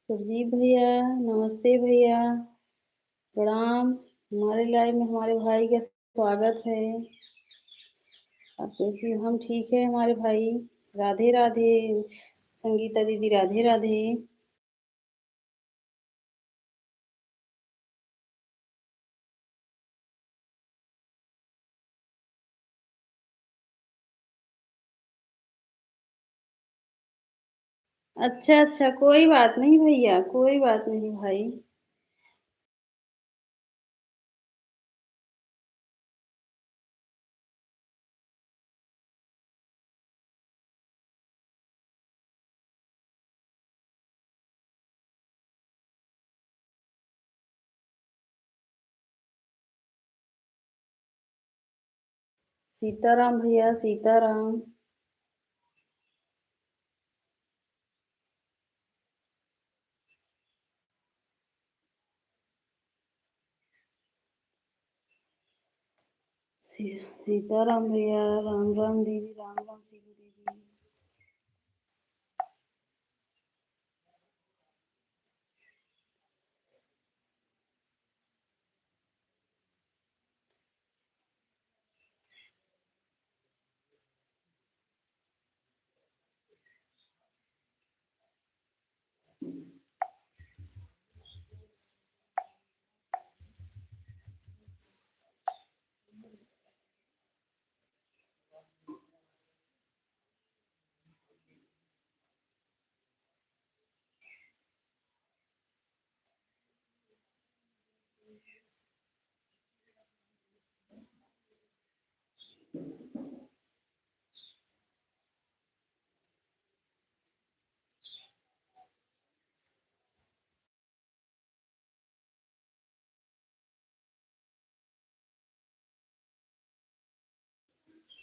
[SPEAKER 1] सुरजीत भैया नमस्ते भैया, प्रणाम। हमारे लाइव में हमारे भाई का स्वागत है। आप कैसी हो? हम ठीक है हमारे भाई। राधे राधे संगीता दीदी, राधे राधे। अच्छा अच्छा, कोई बात नहीं भैया, कोई बात नहीं भाई। सीताराम भैया, सीताराम। सीताराम भैया, राम राम दीदी, राम राम सीधू दीदी।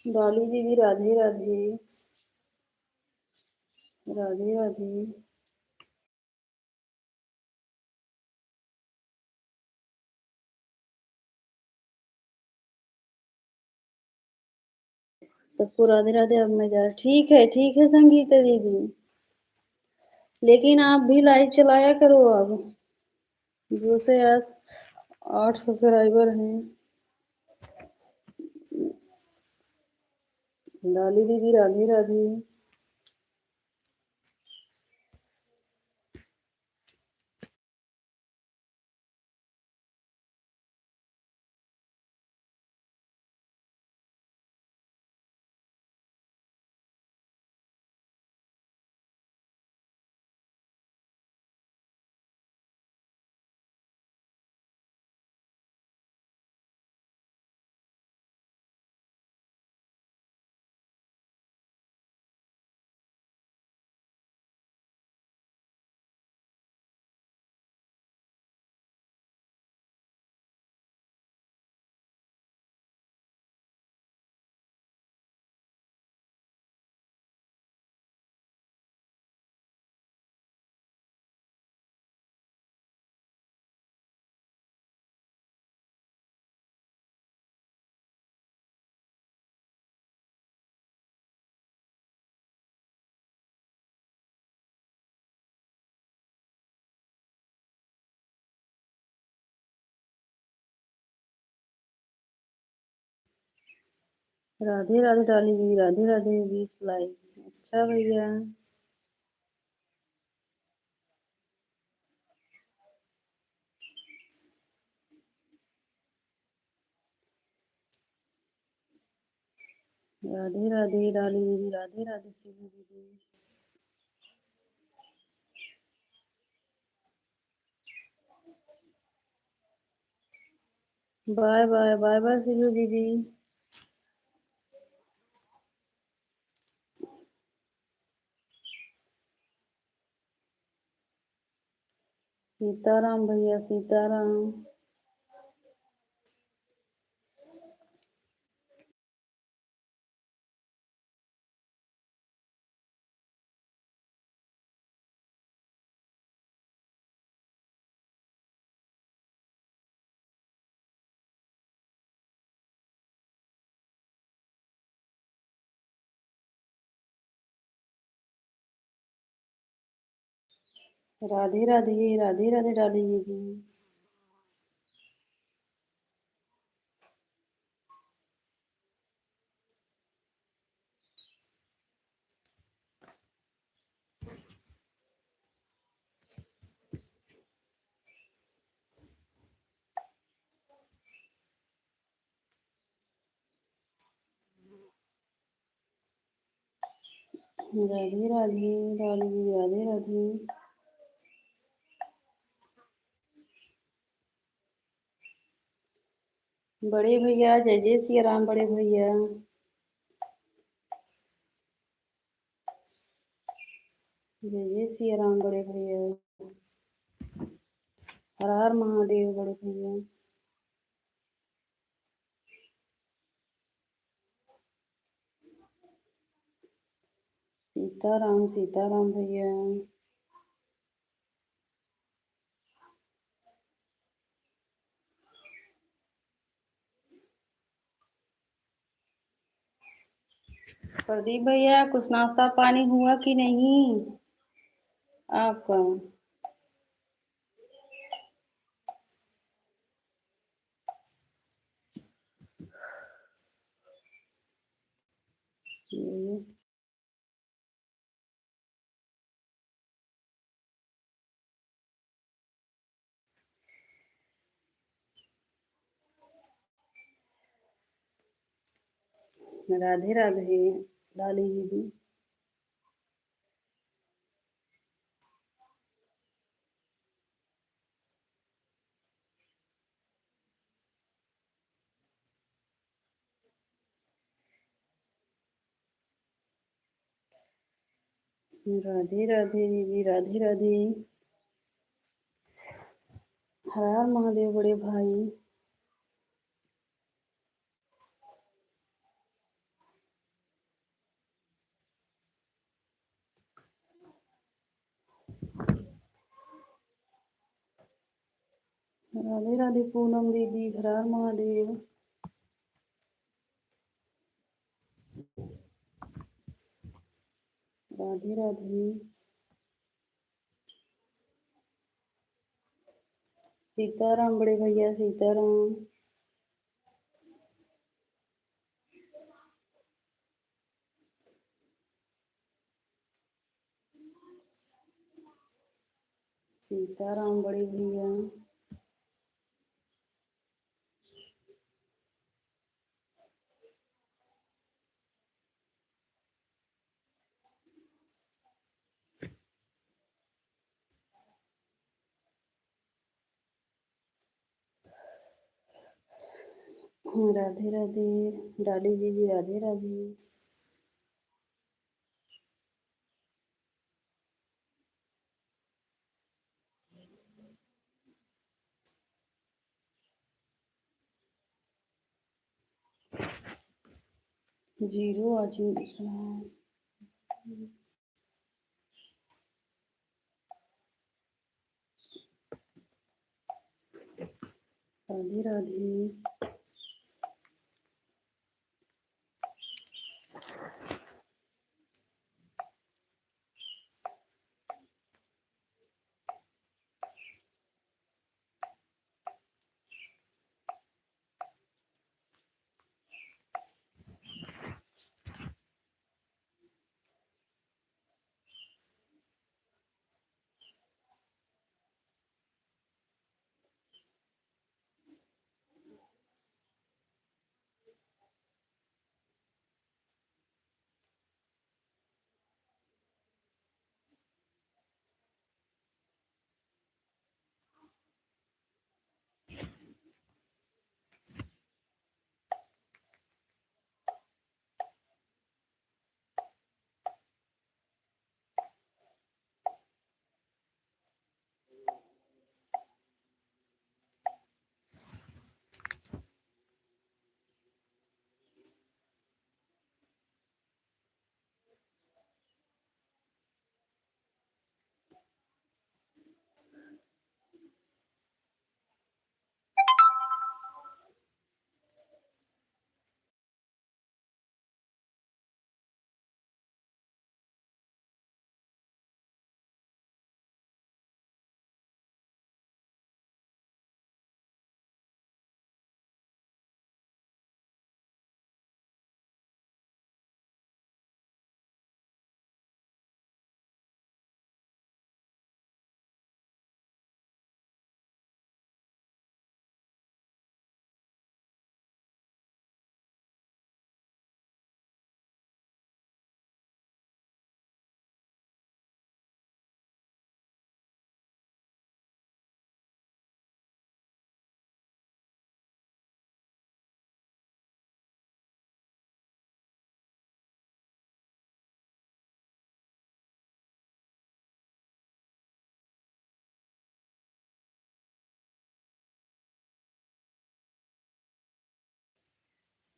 [SPEAKER 1] डॉली दीदी, राधे राधे। राधे राधे। सबको राधे राधे। अब मैं जा, ठीक है संगीता दीदी। लेकिन आप भी लाइव चलाया करो अब। जो से आज 8 सब्सक्राइबर हैं। डॉली दीदी, राधे राधे। राधे राधे डॉली दीदी, राधे राधे। 20 लाइव। अच्छा भैया। राधे राधे डॉली दीदी, राधे राधे सीधू दीदी। बाय बाय, बाय बाय सीधू दीदी। सीताराम भैया, सीताराम। राधे राधे, राधे राधे डाली दीदी। राधे राधे डाली दीदी, राधे राधे। बड़े भैया जय जय सिया राम। बड़े भैया जय जय सिया राम। बड़े भैया हर हर महादेव। बड़े भैया सीताराम सीताराम भैया। प्रदीप भैया कुछ नाश्ता पानी हुआ कि नहीं आपका? राधे राधे डाली दीदी। राधे राधे दीदी, राधे राधे। हर हर महादेव बड़े भाई। राधे राधे पूनम दीदी, हर हर महादेव। राधे राधे। सीताराम बड़े भैया, सीताराम। सीताराम बड़े भैया। राधे राधे डाली दीदी, राधे राधे। जीरो आज नहीं दिख रहा है। राधे राधे।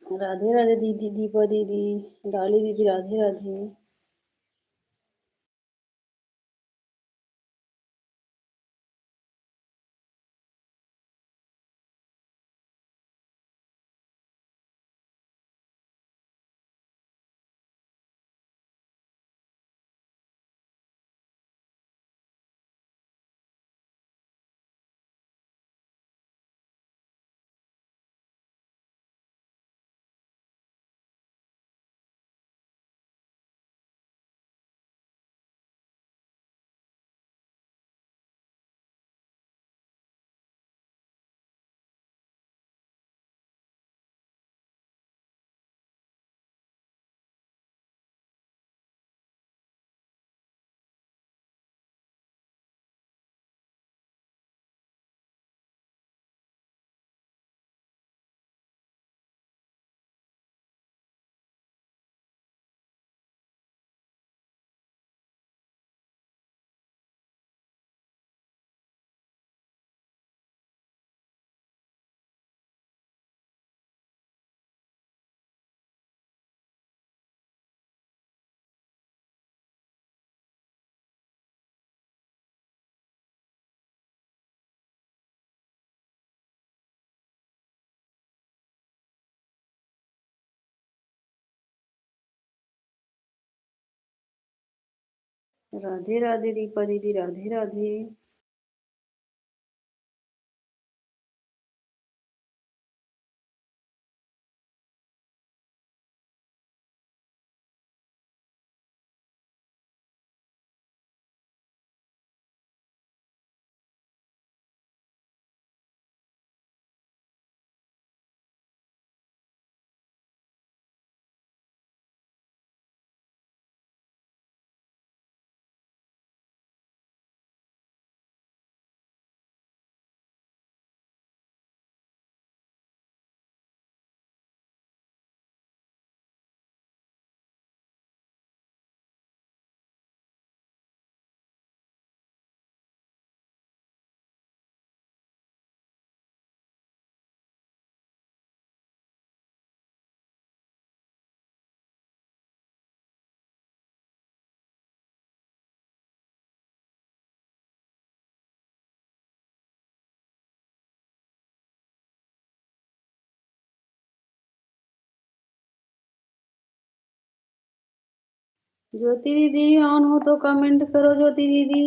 [SPEAKER 1] राधे राधे दीदी, दीपा दीदी, डाली दीदी, राधे राधे। राधे राधे दीपा दीदी, राधे राधे। ज्योति दीदी ऑन हो तो कमेंट करो ज्योति दीदी।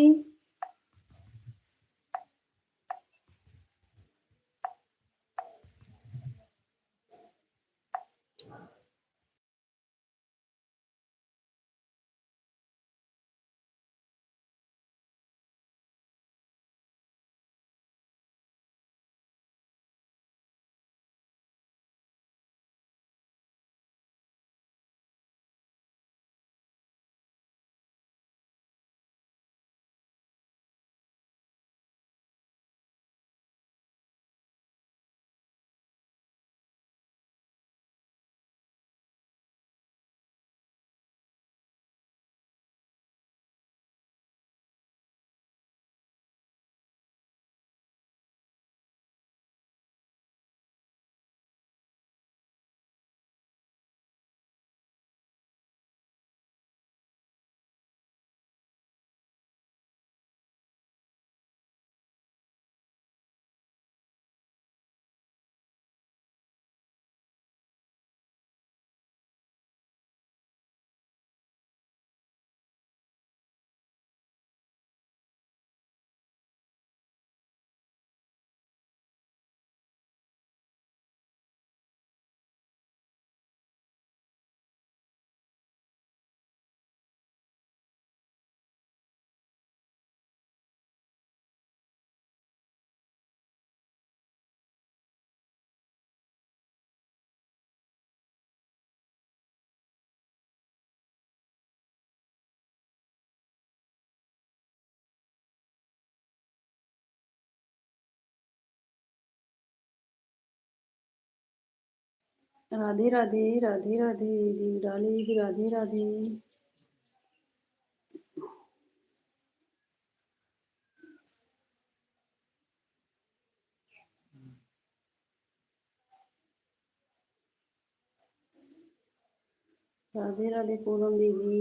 [SPEAKER 1] राधे राधे, राधे राधे दीदी, डाली दीदी, राधे राधे। राधे राधे पूनम दीदी।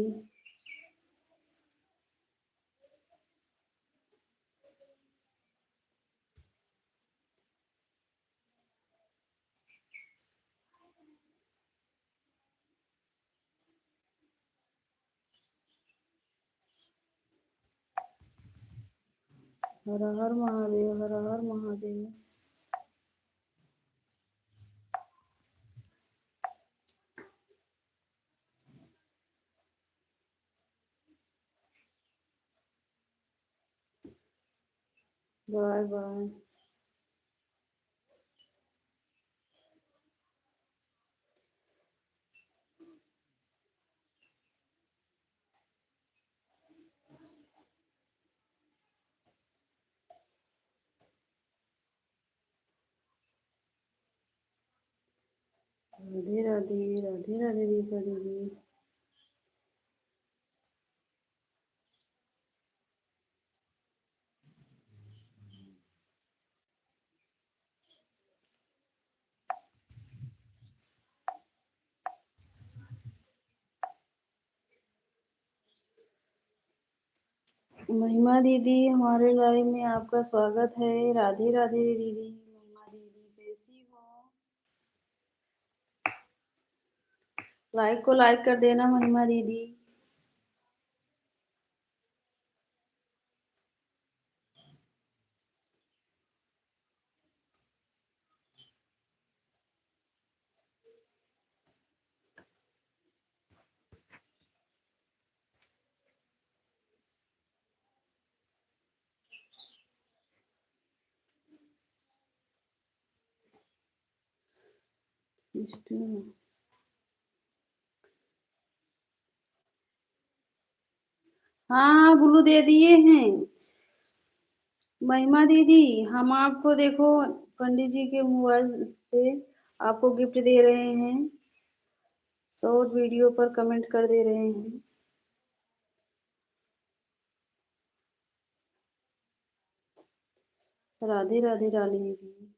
[SPEAKER 1] हर हर महादेव, हर हर महादेव। Bye bye. राधे राधे, राधे राधे दीपा दीदी। महिमा दीदी, हमारे लाइव में आपका स्वागत है। राधे राधे दीदी। महिमा दीदी कैसी हो? लाइक को लाइक कर देना महिमा दीदी। हाँ ब्लू दे दिए हैं। महिमा दीदी, हम आपको देखो पंडित जी के मोबाइल से आपको गिफ्ट दे रहे हैं। शॉर्ट वीडियो पर कमेंट कर दे रहे हैं। राधे राधे डाली दीदी।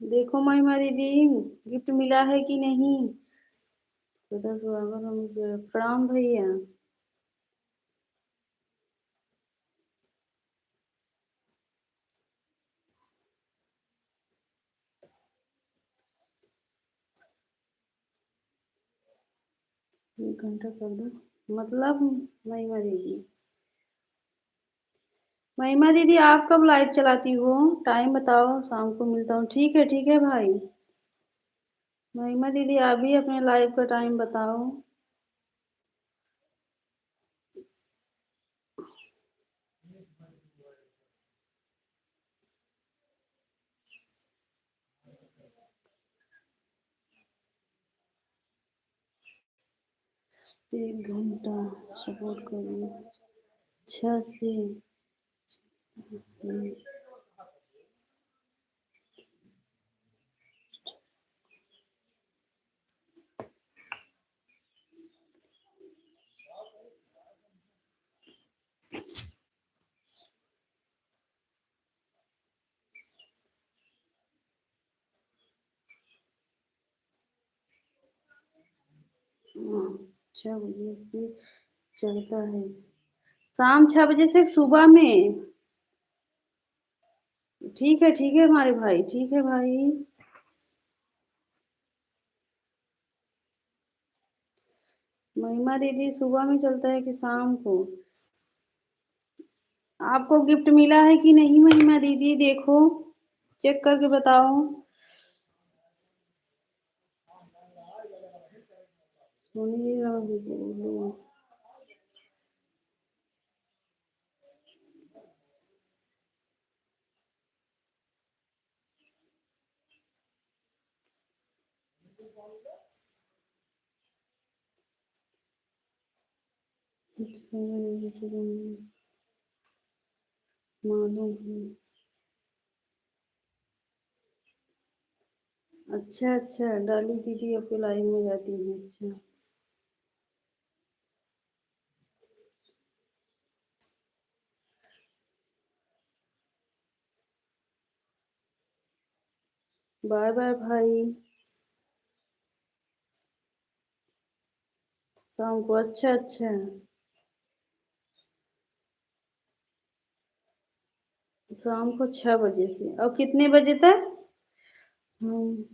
[SPEAKER 1] देखो महिमा दीदी, गिफ्ट मिला है कि नहीं? प्रणाम भैया। एक घंटा कर दो मतलब? महिमा दीदी, महिमा दीदी आप कब लाइव चलाती हो? टाइम बताओ, शाम को मिलता हूँ। ठीक है भाई। महिमा दीदी आप भी अपने लाइव का टाइम बताओ। एक घंटा सपोर्ट करिए। अच्छा से। हाँ, 6 बजे से चलता है। शाम 6 बजे से सुबह में? ठीक है हमारे भाई, ठीक है भाई। महिमा दीदी सुबह में चलता है कि शाम को? आपको गिफ्ट मिला है कि नहीं महिमा दीदी? देखो, चेक करके बताओ। सुनिए अभी बोलो। मालूम है। अच्छा डाली दीदी आपके लाइन में जाती है। अच्छा बाय बाय भाई। शाम को, अच्छा अच्छा। शाम को 6 बजे से और कितने बजे तक? हम्म।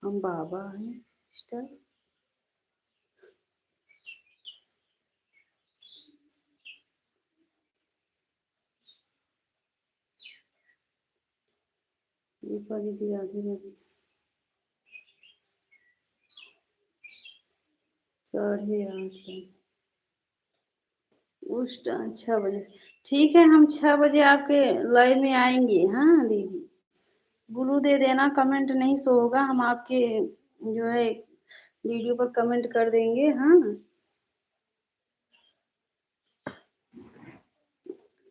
[SPEAKER 1] हम बाबा हैं सिस्टर। दीपा दीदी राधे राधे। 8:30 उस टाइम 6 बजे से। ठीक है, हम 6 बजे आपके लाइव में आएंगे। हाँ दीदी, ब्लू दे देना, कमेंट नहीं शो होगा, हम आपके जो है वीडियो पर कमेंट कर देंगे। हाँ,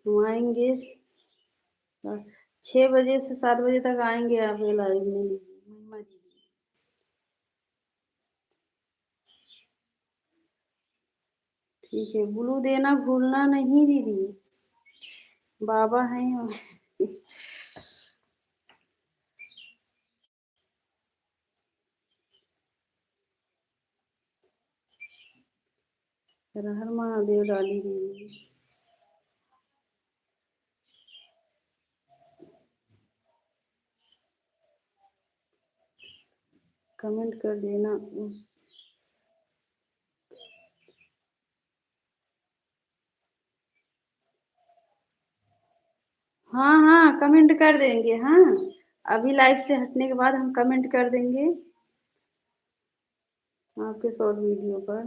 [SPEAKER 1] हम आएंगे 6 बजे से 7 बजे तक आएंगे आपके लाइव में महिमा दीदी। ठीक है, ब्लू देना भूलना नहीं दीदी, बाबा हैं। हर हर महादेव डाली दीदी। कमेंट कर देना उस। हाँ हाँ, कमेंट कर देंगे। हाँ, अभी लाइव से हटने के बाद हम कमेंट कर देंगे आपके शॉर्ट वीडियो पर।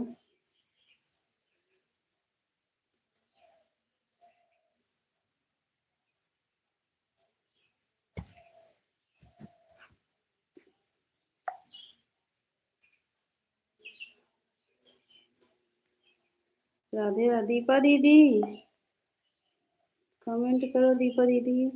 [SPEAKER 1] राधे राधे। दीपा दीदी, कमेंट करो दीपा दीदी।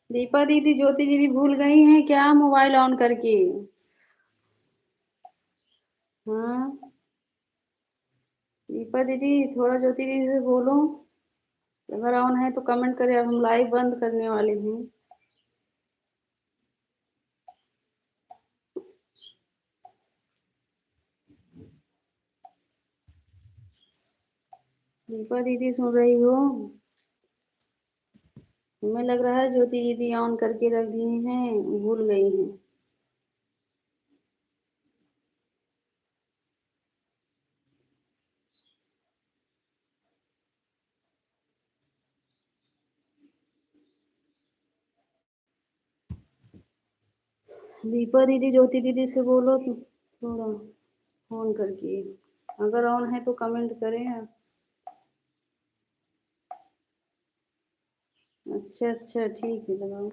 [SPEAKER 1] दीपा दीदी, ज्योति दीदी भूल गई हैं क्या मोबाइल ऑन करके? हाँ दीपा दीदी, थोड़ा ज्योति दीदी से बोलो, अगर ऑन है तो कमेंट करें, अब हम लाइव बंद करने वाले हैं। दीपा दीदी सुन रही हो? हमें लग रहा है ज्योति दीदी ऑन करके रख दी हैं, भूल गई हैं। दीपा दीदी ज्योति दीदी से बोलो तो थोड़ा ऑन करके, अगर ऑन है तो कमेंट करें आप। अच्छा अच्छा, ठीक है, लगाओ।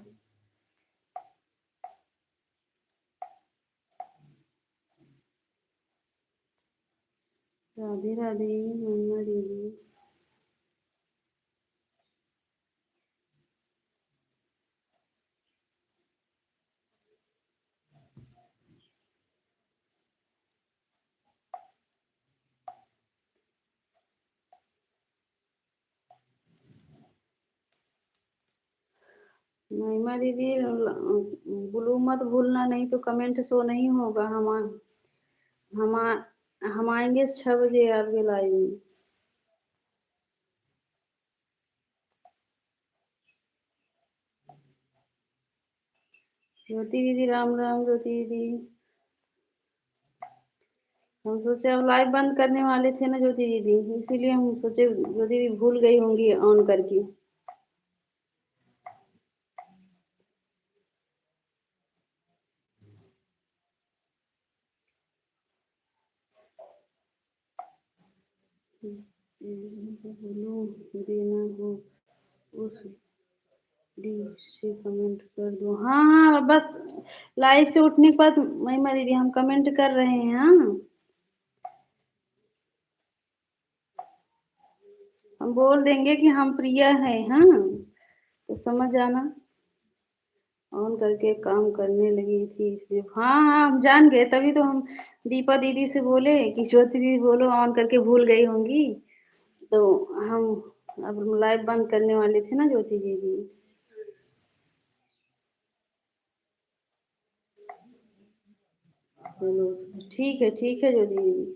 [SPEAKER 1] राधे राधे महिमा दीदी। महिमा दीदी, ब्लू मत भूलना, नहीं तो कमेंट शो नहीं होगा। हम हम आएंगे 6 बजे आपके लाइव में। ज्योति दीदी, राम राम ज्योति दीदी। हम सोचे अब लाइव बंद करने वाले थे ना ज्योति दीदी, इसीलिए हम सोचे ज्योति दीदी भूल गई होंगी ऑन करके। बोलो देना हो उस डी से कमेंट कर दो। हाँ हाँ बस लाइव से उठने के बाद महिमा दीदी हम कमेंट कर रहे हैं। हाँ हम बोल देंगे कि हम प्रिया हैं। हाँ तो समझ जाना। ऑन करके काम करने लगी थी इसलिए। हाँ हाँ हम जान गए, तभी तो हम दीपा दीदी से बोले कि ज्योति दीदी बोलो ऑन करके भूल गई होंगी। तो हम अब लाइव बंद करने वाले थे ना ज्योति दीदी। चलो ठीक है ज्योति दीदी।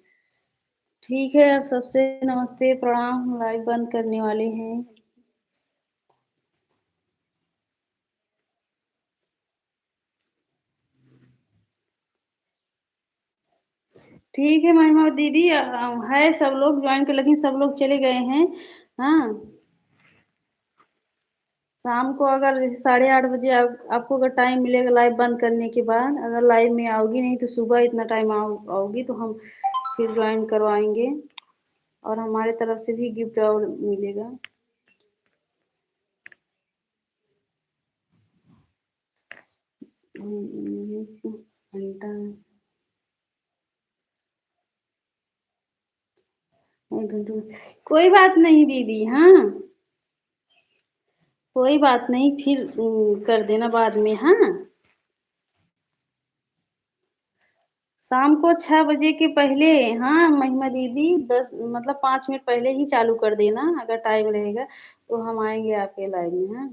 [SPEAKER 1] ठीक है अब सबसे नमस्ते प्रणाम, हम लाइव बंद करने वाले हैं। ठीक है महिमा दीदी, है सब लोग ज्वाइन कर, लेकिन सब लोग चले गए हैं। हाँ शाम को अगर 8:30 बजे आपको अगर टाइम मिलेगा लाइव बंद करने के बाद, अगर लाइव में आओगी, नहीं तो सुबह इतना टाइम आओगी तो हम फिर ज्वाइन करवाएंगे और हमारे तरफ से भी गिफ्ट और मिलेगा। घंटा एक घंटे कोई बात नहीं दीदी। हाँ कोई बात नहीं, फिर कर देना बाद में। हाँ शाम को 6 बजे के पहले। हाँ महिमा दीदी 5 मिनट पहले ही चालू कर देना अगर टाइम रहेगा, तो हम आएंगे आपके लाइव में। हाँ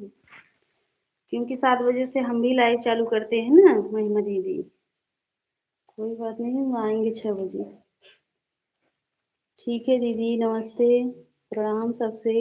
[SPEAKER 1] क्योंकि 7 बजे से हम भी लाइव चालू करते हैं ना महिमा दीदी। कोई बात नहीं, हम आएंगे 6 बजे। ठीक है दीदी, नमस्ते प्रणाम सबसे।